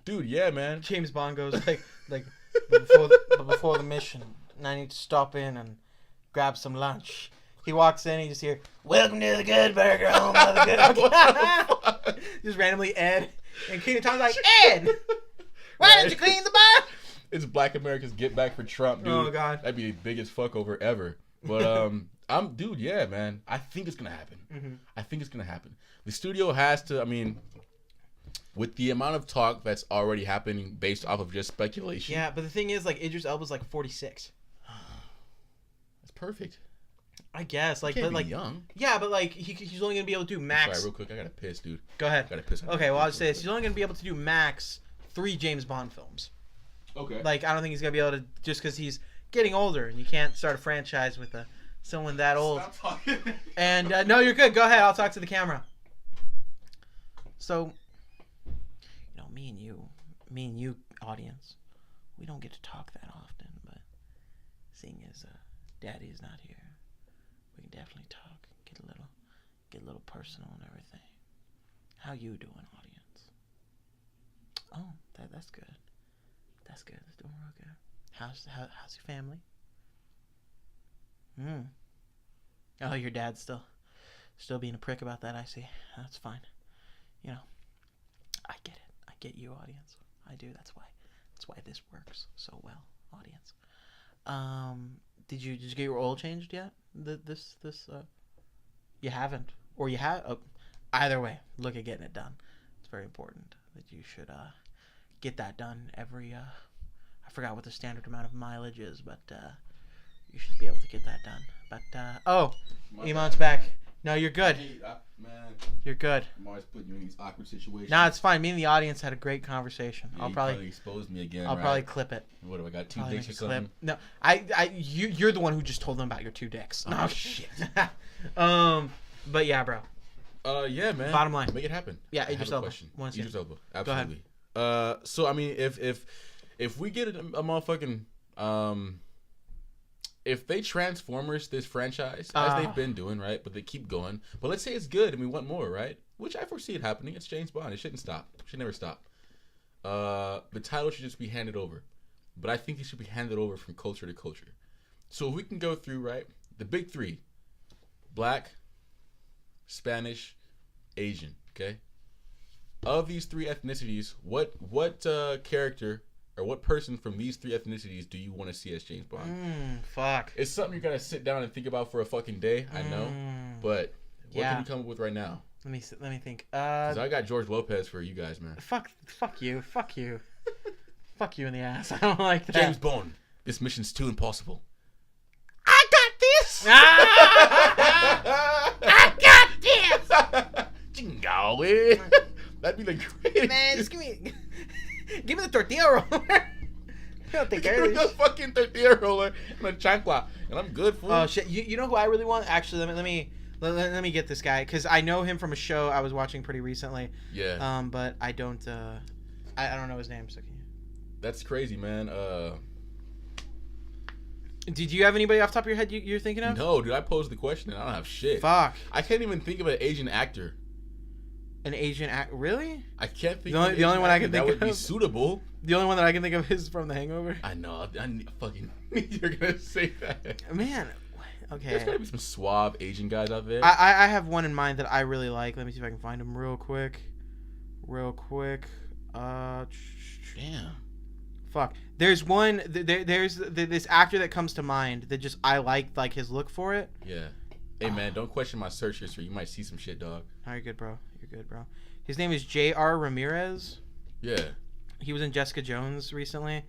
dude, yeah, man.
James Bond goes like before the mission, and I need to stop in and grab some lunch. He walks in and you just hear, "Welcome to the Good Burger, home of the good." Just randomly Ed. And Kenan Thompson's like, "Ed, why didn't you clean the bar?"
It's Black America's get back for Trump, dude.
Oh god,
that'd be the biggest fuck over ever. But dude, yeah, man. I think it's gonna happen.
Mm-hmm.
I think it's gonna happen. The studio has to. I mean, with the amount of talk that's already happening based off of just speculation.
Yeah, but the thing is, like, Idris Elba's like 46.
That's perfect.
I guess, like,
but like young.
Yeah, but like he's only gonna be able to do max.
Sorry, real quick, I gotta piss, dude.
Go ahead.
I gotta piss.
Okay, well I'll just say this: he's only gonna be able to do max 3 James Bond films.
Okay.
Like I don't think he's gonna be able to just because he's getting older and you can't start a franchise with someone that old.
Stop talking.
And no, you're good. Go ahead. I'll talk to the camera. So, me and you, audience, we don't get to talk that often, but seeing as Daddy is not here. We can definitely talk, get a little personal and everything. How you doing, audience? Oh, that's good. That's good. That's doing real good. How's your family? Oh, your dad's still being a prick about that. I see. That's fine. I get it. I get you, audience. I do. That's why this works so well, audience. Did you get your oil changed yet? You haven't, or you have. Oh, either way, look at getting it done. It's very important that you should get that done every. I forgot what the standard amount of mileage is, but you should be able to get that done. But Iman's back. No, you're good.
Hey, man.
You're good.
I'm always putting you in these awkward situations.
Nah, it's fine. Me and the audience had a great conversation.
Yeah, I'll probably expose me again.
I'll probably clip it.
What do I got? 2 dicks or something?
No, you're the one who just told them about your 2 dicks.
Oh, no shit.
But yeah, bro.
Yeah, man.
Bottom line,
make it happen.
Yeah, Idris Elba.
Idris Elba. Absolutely. Go ahead. So I mean, if we get a motherfucking if they Transformers this franchise, as they've been doing, right? But they keep going. But let's say it's good and we want more, right? Which I foresee it happening. It's James Bond. It shouldn't stop. It should never stop. The title should just be handed over. But I think it should be handed over from culture to culture. So if we can go through, right? The big 3. Black, Spanish, Asian, okay? Of these 3 ethnicities, what character or what person from these 3 ethnicities do you want to see as James Bond?
Fuck.
It's something you gotta sit down and think about for a fucking day. I know, but what can you come up with right now?
Let me think.
'Cause I got George Lopez for you guys, man.
Fuck you. Fuck you in the ass. I don't like that.
James Bond. This mission's too impossible.
I got this.
this.
I got this.
Chingawe. That'd be the greatest.
Man, just give me the tortilla roller. I'll take care of
this. The fucking tortilla roller and a chancla, and I'm good for.
Oh shit! You know who I really want? Actually, let me get this guy because I know him from a show I was watching pretty recently.
Yeah.
But I don't. I don't know his name. So.
That's crazy, man.
Did you have anybody off the top of your head you're thinking of?
No, dude. I posed the question and I don't have shit.
Fuck.
I can't even think of an Asian actor.
An Asian actor? Really?
I can't think
of the only one I can think of
that would be suitable.
The only one that I can think of is from The Hangover.
I know. I fucking you're gonna say that.
Man. Okay.
There's gotta be some suave Asian guys out there.
I have one in mind that I really like. Let me see if I can find him real quick. Damn. Fuck. There's one. There's this actor that comes to mind that just I like his look for it.
Yeah. Hey man, don't question my search history. You might see some shit, dog.
Oh, you're good, bro. His name is J.R. Ramirez.
Yeah.
He was in Jessica Jones recently.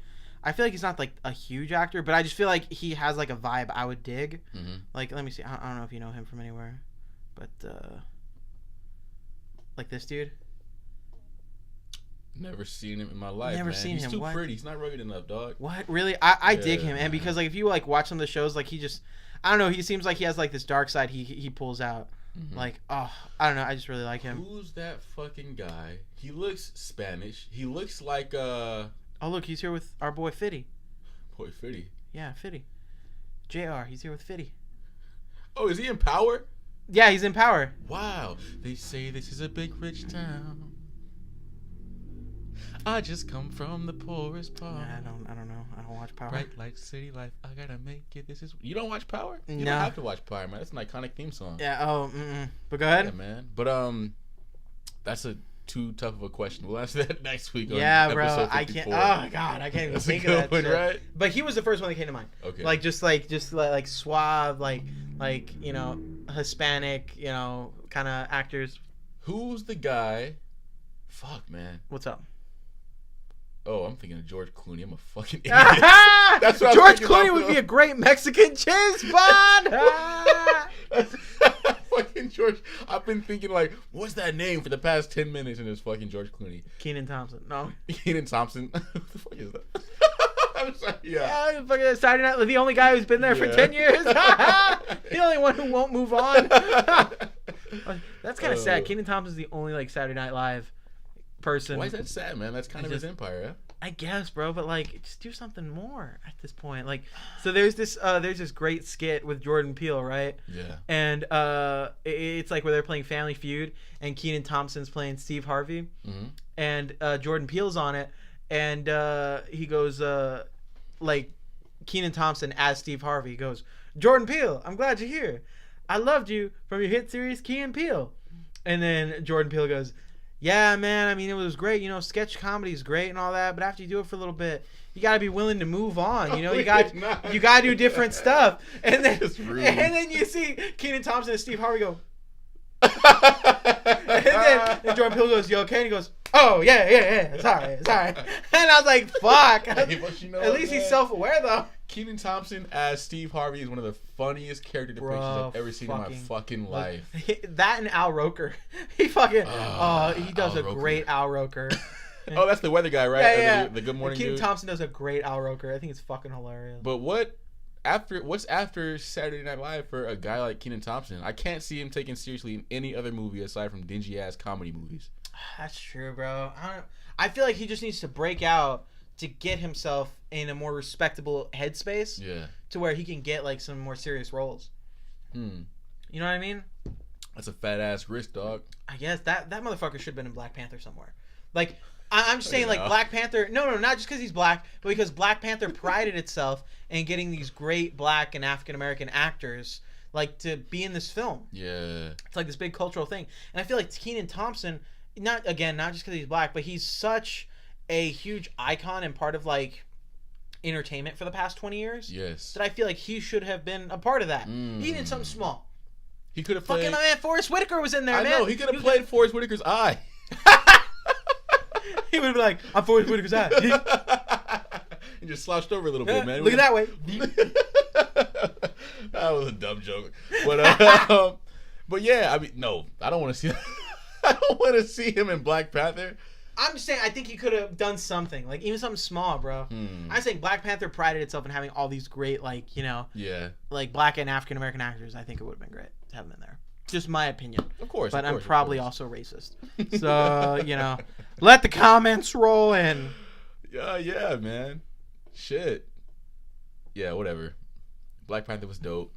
I feel like he's not like a huge actor, but I just feel like he has like a vibe I would dig.
Mm-hmm.
Like, let me see. I don't know if you know him from anywhere, but like this dude.
Never seen him in my life.
Never
man.
seen
He's
him.
too
What?
pretty. He's not rugged enough, dog.
What? Really? I dig him, and because like if you like watch some of the shows, like he just, I don't know. He seems like he has like this dark side he pulls out. Mm-hmm. Like, oh, I don't know. I just really like him.
Who's that fucking guy? He looks Spanish. He looks like
Oh look, he's here with our boy Fitty.
Boy Fitty.
Yeah, Fitty. JR, he's here with Fitty.
Oh, is he in Power?
Yeah, he's in Power.
Wow. They say this is a big rich town. I just come from the poorest part.
Yeah, I don't know. I don't watch Power.
Bright light, city life. I gotta make it. This is. You don't watch Power? You
no.
don't have to watch Power, man. That's an iconic theme song.
Yeah. Oh. But go ahead.
Yeah, man. But that's too tough of a question. We'll answer that next week.
Yeah,
on
bro.
episode 54.
I can't. Oh God, I can't even
that's
think
a good
of that.
One,
shit.
right?
But he was the first one that came to mind.
Okay.
Like just suave, like you know, Hispanic, you know, kind of actors.
Who's the guy? Fuck, man.
What's up?
Oh, I'm thinking of George Clooney. I'm a fucking idiot.
That's what George Clooney would be a great Mexican James Bond.
Fucking George. I've been thinking like, what's that name for the past 10 minutes, and it's fucking George Clooney.
Kenan Thompson. No.
Kenan Thompson. What the fuck is that? I'm sorry.
Yeah, fucking Saturday Night. The only guy who's been there for 10 years. The only one who won't move on. That's kind of sad. Kenan Thompson's the only like Saturday Night Live person.
Why is that sad, man? That's kind of his empire, yeah?
I guess, bro, but like, just do something more at this point. Like, so there's this great skit with Jordan Peele, right?
Yeah.
And it's like where they're playing Family Feud, and Kenan Thompson's playing Steve Harvey, and Jordan Peele's on it, and he goes like Kenan Thompson as Steve Harvey goes, Jordan Peele, I'm glad you're here. I loved you from your hit series Key and Peele. And then Jordan Peele goes, yeah, man, I mean, it was great. You know, sketch comedy is great and all that, but after you do it for a little bit, you got to be willing to move on. You know, you got to do different stuff. And then you see Kenan Thompson and Steve Harvey go, and Jordan Peele goes, you okay? And he goes, oh, yeah. Sorry. And I was like, fuck.
Hey, but you know
at least he's self-aware, though.
Kenan Thompson as Steve Harvey is one of the funniest character depictions I've ever seen in my fucking life.
That and Al Roker. He fucking, he does a great Al Roker.
Oh, that's the weather guy, right?
Yeah.
The Good Morning
Kenan
dude.
Thompson does a great Al Roker. I think it's fucking hilarious.
But what's after Saturday Night Live for a guy like Kenan Thompson? I can't see him taken seriously in any other movie aside from dingy ass comedy movies.
That's true, bro. I feel like he just needs to break out to get himself in a more respectable headspace.
Yeah. To
where he can get like some more serious roles. You know what I mean?
That's a fat ass risk, dog.
I guess that motherfucker should have been in Black Panther somewhere. Like, I'm just saying, like, Black Panther... No, not just because he's black, but because Black Panther prided itself in getting these great black and African-American actors, like, to be in this film.
Yeah.
It's like this big cultural thing. And I feel like Kenan Thompson, not just because he's black, but he's such a huge icon and part of, like, entertainment for the past 20 years.
Yes.
That I feel like he should have been a part of that. He did something small.
He could have played...
Fucking my man Forrest Whitaker was in there, man.
I know, he could have played Forrest Whitaker's eye.
He would have been like, I'm Forrest Whitaker's eye.
He just slouched over a little bit, man.
Look at that way.
That was a dumb joke. But yeah, I mean, no, I don't want to see. I don't want to see him in Black Panther.
I'm just saying, I think he could have done something, like even something small, bro. I think Black Panther prided itself in having all these great, like, you know, like Black and African American actors. I think it would have been great to have them in there. Just my opinion.
Of course.
But I'm probably also racist. So, you know, let the comments roll in.
Yeah, man. Shit. Yeah, whatever. Black Panther was dope.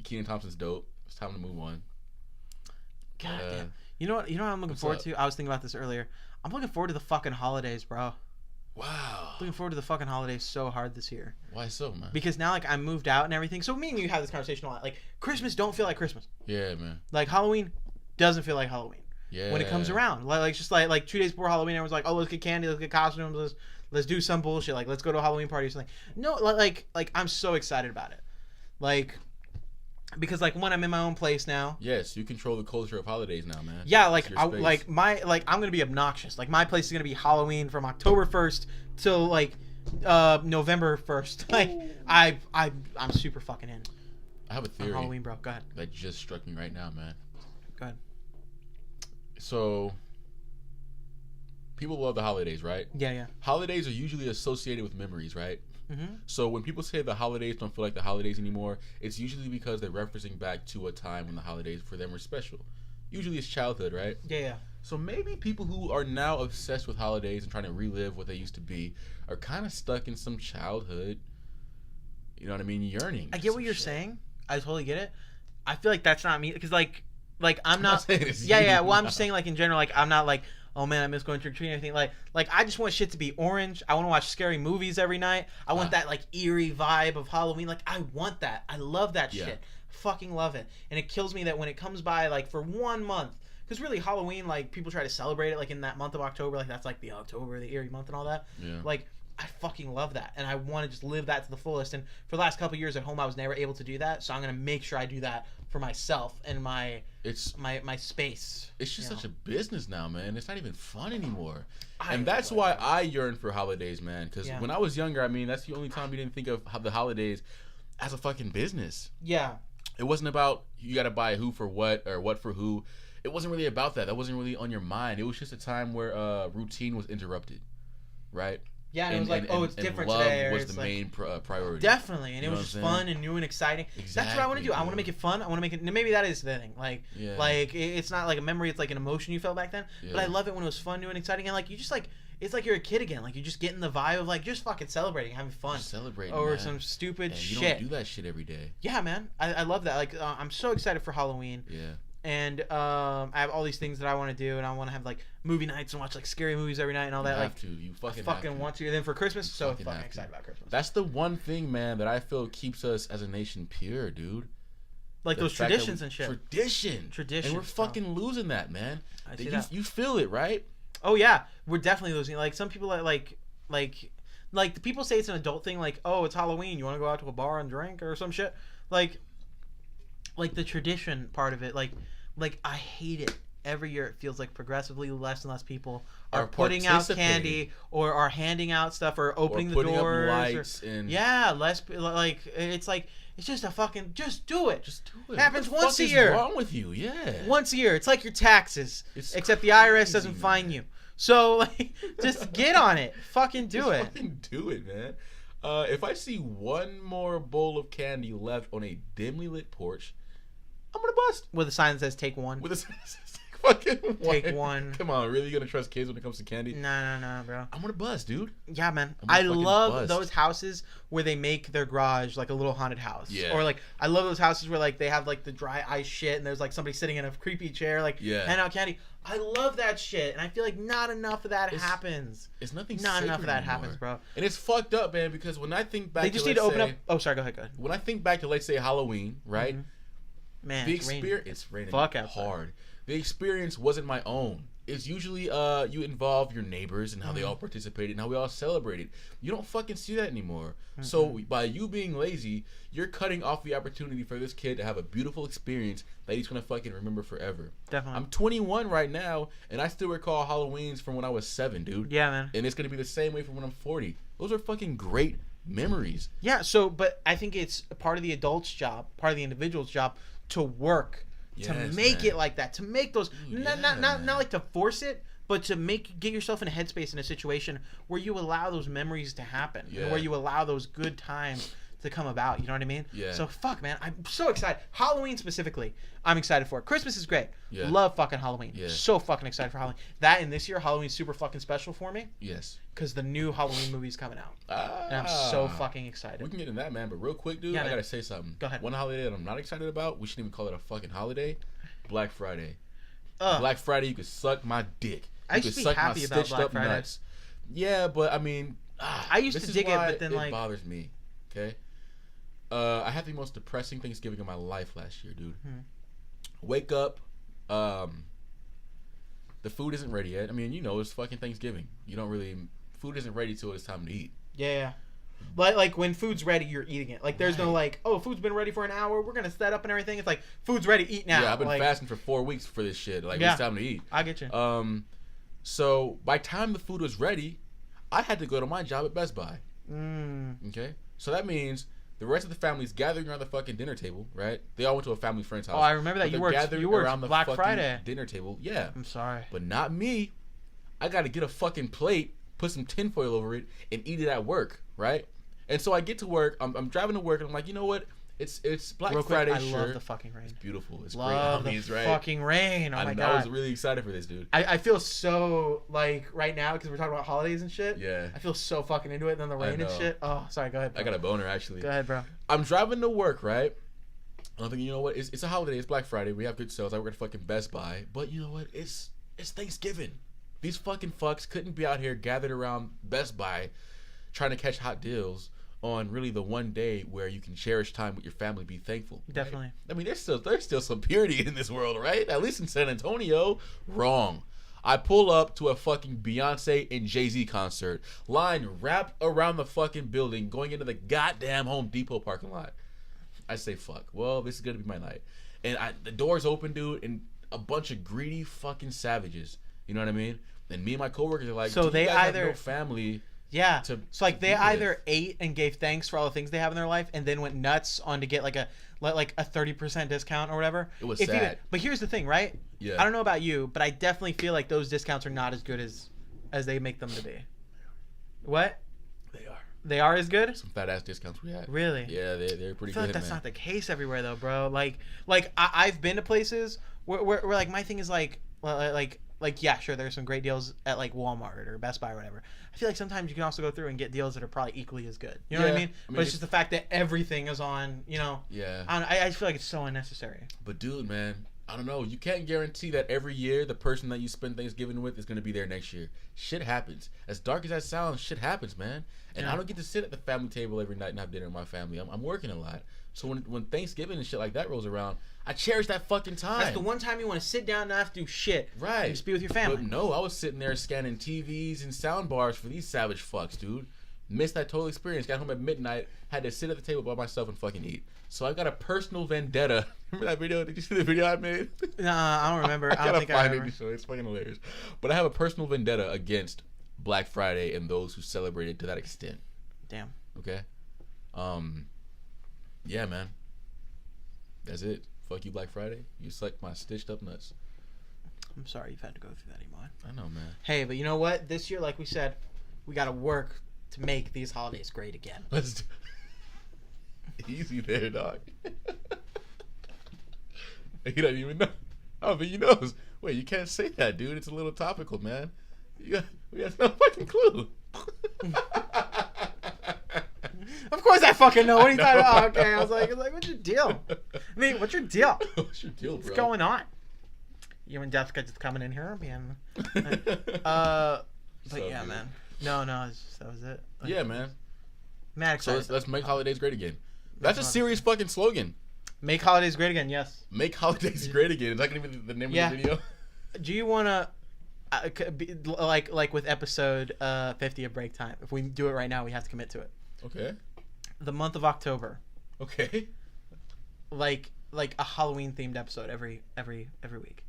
Kenan Thompson's dope. It's time to move on.
God damn. You know what I'm looking forward to? I was thinking about this earlier. I'm looking forward to the fucking holidays, bro.
Wow.
Looking forward to the fucking holidays so hard this year.
Why so, man?
Because now, like, I moved out and everything. So me and you have this conversation a lot. Like, Christmas don't feel like Christmas.
Yeah, man.
Like, Halloween doesn't feel like Halloween.
Yeah.
When it comes around. Like just like 2 days before Halloween, everyone's like, oh, let's get candy, let's get costumes, let's do some bullshit. Like, let's go to a Halloween party or something. No, like I'm so excited about it. Like, because like when I'm in my own place now.
Yes, you control the culture of holidays now, man.
Yeah, like I'm gonna be obnoxious. Like my place is gonna be Halloween from October 1st till like November 1st. Like I'm super fucking in.
I have a theory.
Halloween, bro. Go ahead.
That just struck me right now, man.
Go ahead.
So people love the holidays, right?
Yeah.
Holidays are usually associated with memories, right?
Mm-hmm.
So when people say the holidays don't feel like the holidays anymore, it's usually because they're referencing back to a time when the holidays for them were special. Usually it's childhood, right?
Yeah.
So maybe people who are now obsessed with holidays and trying to relive what they used to be are kind of stuck in some childhood, you know what I mean, yearning.
I get what you're saying. I totally get it. I feel like that's not me, because like I'm not
saying it's
yeah. Well, I'm just saying, like, in general, like I'm not like, oh man, I miss going trick or treating, anything. Like I just want shit to be orange. I want to watch scary movies every night. I want that like eerie vibe of Halloween. Like I want that. I love that shit. Fucking love it. And it kills me that when it comes by like for 1 month, because really Halloween, like people try to celebrate it like in that month of October, like that's like the October, the eerie month and all that. Yeah. Like I fucking love that, and I want to just live that to the fullest. And for the last couple of years at home, I was never able to do that, so I'm gonna make sure I do that for myself and my space.
It's just such a business now, man. It's not even fun anymore, and that's why I yearn for holidays, man. Because when I was younger, I mean, that's the only time you didn't think of the holidays as a fucking business.
Yeah.
It wasn't about you got to buy who for what or what for who. It wasn't really about that. That wasn't really on your mind. It was just a time where routine was interrupted, right?
Yeah, and it was like, it's different today.
Love was the main priority.
Definly, and it was just fun and new and exciting. Exactly, that's what I want to do. I want to make it fun. I want to make it. Maybe that is the thing. Like, it's not like a memory. It's like an emotion you felt back then. Yeah. But I love it when it was fun, new and exciting, and like you just like. It's like you're a kid again. Like you just get in the vibe of like just fucking celebrating, having fun,
just celebrating
over
man.
Some stupid
and
shit.
You don't do that shit every day.
Yeah, man. I love that. Like I'm so excited for Halloween.
Yeah.
And I have all these things that I want to do, and I want to have like movie nights and watch like scary movies every night and all that.
You fucking
want to. And then for Christmas, so fucking excited about Christmas.
That's the one thing, man, that I feel keeps us as a nation pure, dude.
Like those traditions and shit.
Tradition. And we're fucking losing that, man.
I see that.
You feel it, right?
Oh yeah, we're definitely losing. Like some people like the people say it's an adult thing. Like, oh, it's Halloween. You want to go out to a bar and drink or some shit. Like the tradition part of it. Like I hate it. Every year it feels like progressively less and less people are putting out candy or are handing out stuff or opening the doors.
Up lights
less like it's like. It's just a fucking... Just do it.
Just do it.
It happens once a year.
What's wrong with you? Yeah.
Once a year. It's like your taxes. Except the IRS doesn't fine you. So, like, just get on it. Fucking do it.
Fucking do it, man. If I see one more bowl of candy left on a dimly lit porch, I'm going to bust.
With a sign that says, take one.
With a sign that says, fucking one.
Take one.
Come on, really? You gonna trust kids when it comes to candy?
No, bro.
I'm gonna bust, dude.
Yeah, man. I love those houses where they make their garage like a little haunted house.
Yeah.
Or like, I love those houses where like they have like the dry ice shit and there's like somebody sitting in a creepy chair like handing out candy. I love that shit, and I feel like not enough of that happens.
It's nothing.
Not enough of that
anymore.
Happens, bro.
And it's fucked up, man. Because when I think back,
they just need to open up. Oh, sorry. Go ahead.
When I think back to let's say Halloween, right?
Mm-hmm. Man,
the experience. It's raining.
Fuck outside.
Hard. The experience wasn't my own. It's usually you involve your neighbors and how they all participated and how we all celebrated. You don't fucking see that anymore. So by you being lazy, you're cutting off the opportunity for this kid to have a beautiful experience that he's gonna fucking remember forever.
Definitely.
I'm 21 right now, and I still recall Halloweens from when I was 7, dude.
Yeah, man.
And it's gonna be the same way from when I'm 40. Those are fucking great memories.
Yeah. So, but I think it's part of the adult's job, part of the individual's job to work to make it like that, to make those not like to force it, but to get yourself in a headspace in a situation where you allow those memories to happen, and where you allow those good times to come about. You know what I mean?
Yeah.
So fuck, man, I'm so excited. Halloween specifically, I'm excited for it. Christmas is great.
Yeah.
Love fucking Halloween.
Yeah.
So fucking excited for Halloween. That and this year, Halloween's super fucking special for me.
Yes.
Because the new Halloween movie's coming out. And I'm so fucking excited.
We can get into that, man. But real quick, dude, I gotta say something.
Go ahead.
One holiday that I'm not excited about, we shouldn't even call it a fucking holiday. Black Friday. Black Friday, you could suck my dick.
I used to be happy about Black Friday.
Nuts. Yeah, but I mean,
I used to dig it, but then
it bothers me. Okay. I had the most depressing Thanksgiving of my life last year, dude. Wake up, the food isn't ready yet. I mean, you know, it's fucking Thanksgiving. Food isn't ready till it's time to eat.
Yeah. Like when food's ready, you're eating it. Like there's no like, oh, food's been ready for an hour, we're gonna set up and everything. It's like food's ready, eat now.
Yeah, I've been fasting for 4 weeks for this shit. Like it's time to eat.
I get you.
So by the time the food was ready, I had to go to my job at Best Buy. Okay, so that means the rest of the family's gathering around the fucking dinner table, right? They all went to a family friend's house.
Oh, I remember that. You worked
around the
Black
fucking
Friday
dinner table. Yeah.
I'm sorry.
But not me. I got to get a fucking plate, put some tinfoil over it, and eat it at work, right? And so I get to work. I'm driving to work, and I'm like, you know what? It's Black Friday.
I love the fucking rain.
It's beautiful. It's
love
great.
The fucking rain. Oh my god.
I was really excited for this, dude.
I feel so like right now because we're talking about holidays and shit.
Yeah.
I feel so fucking into it. And then the rain and shit. Oh, sorry. Go ahead, bro.
I got a boner actually.
Go ahead, bro.
I'm driving to work, right? And I'm thinking, you know what? It's a holiday. It's Black Friday. We have good sales. I work at fucking Best Buy. But you know what? It's Thanksgiving. These fucking fucks couldn't be out here gathered around Best Buy trying to catch hot deals on really the one day where you can cherish time with your family, be thankful. Right?
Definitely.
I mean, there's still some purity in this world, right? At least in San Antonio. Wrong. I pull up to a fucking Beyonce and Jay-Z concert. Line wrapped around the fucking building, going into the goddamn Home Depot parking lot. I say, fuck. Well, this is going to be my night. And the doors open, dude, and a bunch of greedy fucking savages. You know what I mean? And me and my coworkers are like,
so they
guys
either
have no family.
Yeah. So like they either ate and gave thanks for all the things they have in their life, and then went nuts on to get like a 30% discount or whatever.
It was sad.
But here's the thing, right?
Yeah.
I don't know about you, but I definitely feel like those discounts are not as good as they make them to be. What?
They are.
They are as good?
Some fat ass discounts we had.
Really?
Yeah, they're pretty good.
I feel like that's not the case everywhere though, bro. Like I've been to places where like my thing is like yeah, sure, there's some great deals at like Walmart or Best Buy or whatever. I feel like sometimes you can also go through and get deals that are probably equally as good. You know what I mean? But it's just the fact that everything is on, you know.
Yeah.
I feel like it's so unnecessary.
But dude, man, I don't know. You can't guarantee that every year the person that you spend Thanksgiving with is going to be there next year. Shit happens. As dark as that sounds, shit happens, man. And I don't get to sit at the family table every night and have dinner with my family. I'm working a lot. So when Thanksgiving and shit like that rolls around, I cherish that fucking time.
That's the one time you want to sit down and not have to do shit.
Right.
And just be with your family.
But no, I was sitting there scanning TVs and sound bars for these savage fucks, dude. Missed that total experience. Got home at midnight. Had to sit at the table by myself and fucking eat. So I got a personal vendetta. Remember that video? Did you see the video I made?
Nah, I don't remember. I don't think I remember.
It's fucking hilarious. But I have a personal vendetta against Black Friday and those who celebrate it to that extent.
Damn.
Okay. Yeah, man. That's it. Fuck you, Black Friday. You suck my stitched up nuts.
I'm sorry you've had to go through that, Iman.
I know, man.
Hey, but you know what? This year, like we said, we got to work to make these holidays great again.
Let's do easy there, dog. He doesn't even know. I don't think he knows. Wait, you can't say that, dude. It's a little topical, man. We have no fucking clue.
Of course I fucking know. What are you talking about? Oh, okay, I was like, what's your deal? I mean, what's your deal?
What's your deal, bro?
What's going on? You and Jessica just coming in here, man. But yeah, good. Man. No, that was it. Like,
yeah, man.
Mad excited.
So let's make holidays great again. That's a serious fucking slogan.
Make holidays great again. Yes.
Make holidays great again. Is that gonna be the name of the video?
Do you wanna? Like with episode 50 of Break Time. If we do it right now, we have to commit to it.
Okay.
The month of October.
Okay.
Like a Halloween themed episode every week.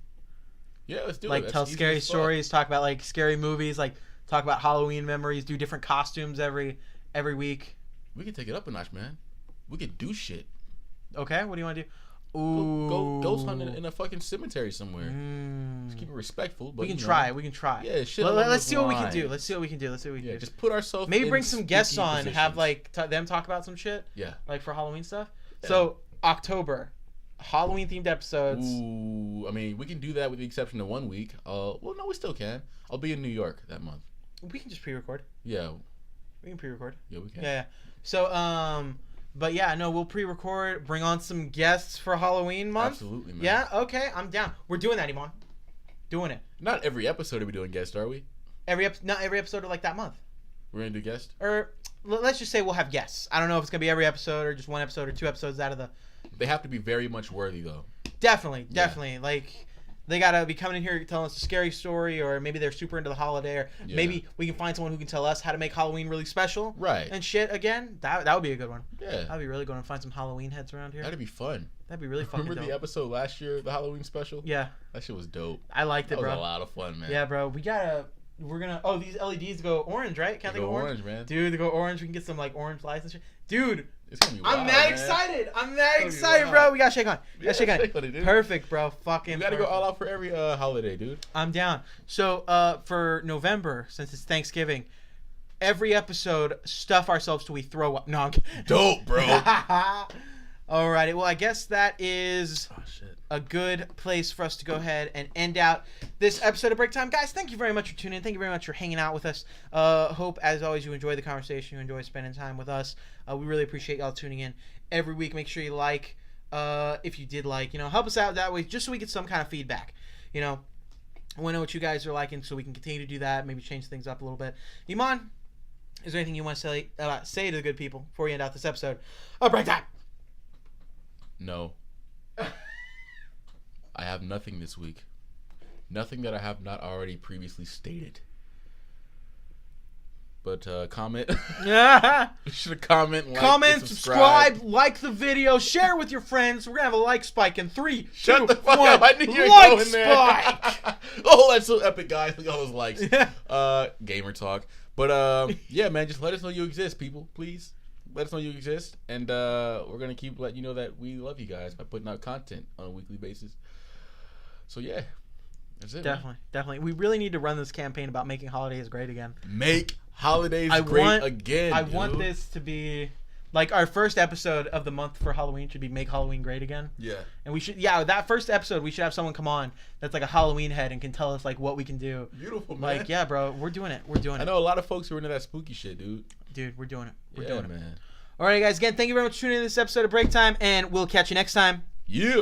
Yeah, let's do it.
Like tell scary stories, talk about like scary movies, like talk about Halloween memories, do different costumes every week.
We can take it up a notch, man. We could do shit.
Okay, what do you want to do? Ooh.
Go ghost hunting in a fucking cemetery somewhere. Just keep it respectful. But
we can try. We can try.
Yeah, shit.
Let's see what we can do. Let's see what we can do.
Yeah, just put ourselves.
Maybe bring some guests on.
Positions.
Have like them talk about some shit.
Yeah.
Like for Halloween stuff.
Yeah.
So October, Halloween themed episodes.
Ooh, I mean, we can do that with the exception of 1 week. Well, no, we still can. I'll be in New York that month.
We can just pre-record.
Yeah.
We can pre-record.
Yeah, we can.
Yeah. So but yeah, no, we'll pre-record. Bring on some guests for Halloween month.
Absolutely, man.
Yeah. Okay, I'm down. We're doing that, Iman. Doing it.
Not every episode are we doing guests, are we?
Not every episode of like that month.
We're gonna do guests.
Or let's just say we'll have guests. I don't know if it's gonna be every episode or just one episode or 2 episodes out of the.
They have to be very much worthy, though.
Definitely. Like, they gotta be coming in here telling us a scary story, or maybe they're super into the holiday, or maybe we can find someone who can tell us how to make Halloween really special.
Right.
And shit again. That would be a good one.
Yeah.
That'd be really good to find some Halloween heads around here.
That'd be fun.
That'd be really fucking
Remember the episode last year, the Halloween special?
Yeah.
That shit was dope.
I liked it, bro.
That was a lot of fun, man.
Yeah, bro. We're gonna. Oh, these LEDs go orange, right? Can't they go orange?
Man.
Dude, they go orange. We can get some like orange lights and shit. Dude,
it's gonna be wild,
I'm mad excited. I'm mad excited, bro. We gotta shake on. Shake on it, dude. Perfect, bro. Fucking.
We gotta go all out for every holiday, dude.
I'm down. So, for November, since it's Thanksgiving, every episode, stuff ourselves till we throw up. No, I'm kidding.
Dope, bro.
Alrighty. Well, I guess that is
shit.
a good place for us to go ahead and end out this episode of Break Time. Guys, thank you very much for tuning in. Thank you very much for hanging out with us. Hope, as always, you enjoy the conversation. You enjoy spending time with us. We really appreciate y'all tuning in every week. Make sure you like, if you did like, help us out that way, just so we get some kind of feedback. I want to know what you guys are liking, so we can continue to do that, maybe change things up a little bit. Iman, is there anything you want to say to the good people before we end out this episode of Break Time?
No. I have nothing this week. Nothing that I have not already previously stated. But comment.
Yeah.
You should comment, like,
comment, subscribe, like the video, share with your friends. We're gonna have a like spike in 3, 2,
Shut the fuck
1.
up! I knew you were
like
going there.
spike.
Oh, that's so epic, guys! Look at all those likes. Gamer talk. But yeah, man, just let us know you exist, people. Please let us know you exist, and we're gonna keep letting you know that we love you guys by putting out content on a weekly basis. So yeah, that's it.
Definitely. We really need to run this campaign about making holidays great again.
Make holidays great again.
I want this to be like our first episode of the month for Halloween should be Make Halloween Great Again.
Yeah.
And we should, that first episode, we should have someone come on that's like a Halloween head and can tell us like what we can do.
Beautiful, man.
Like, yeah, bro, we're doing it.
I know a lot of folks who are into that spooky shit, dude.
Dude, we're doing it. We're
doing
it,
man.
All right, guys. Again, thank you very much for tuning in to this episode of Break Time, and we'll catch you next time.
Yeah.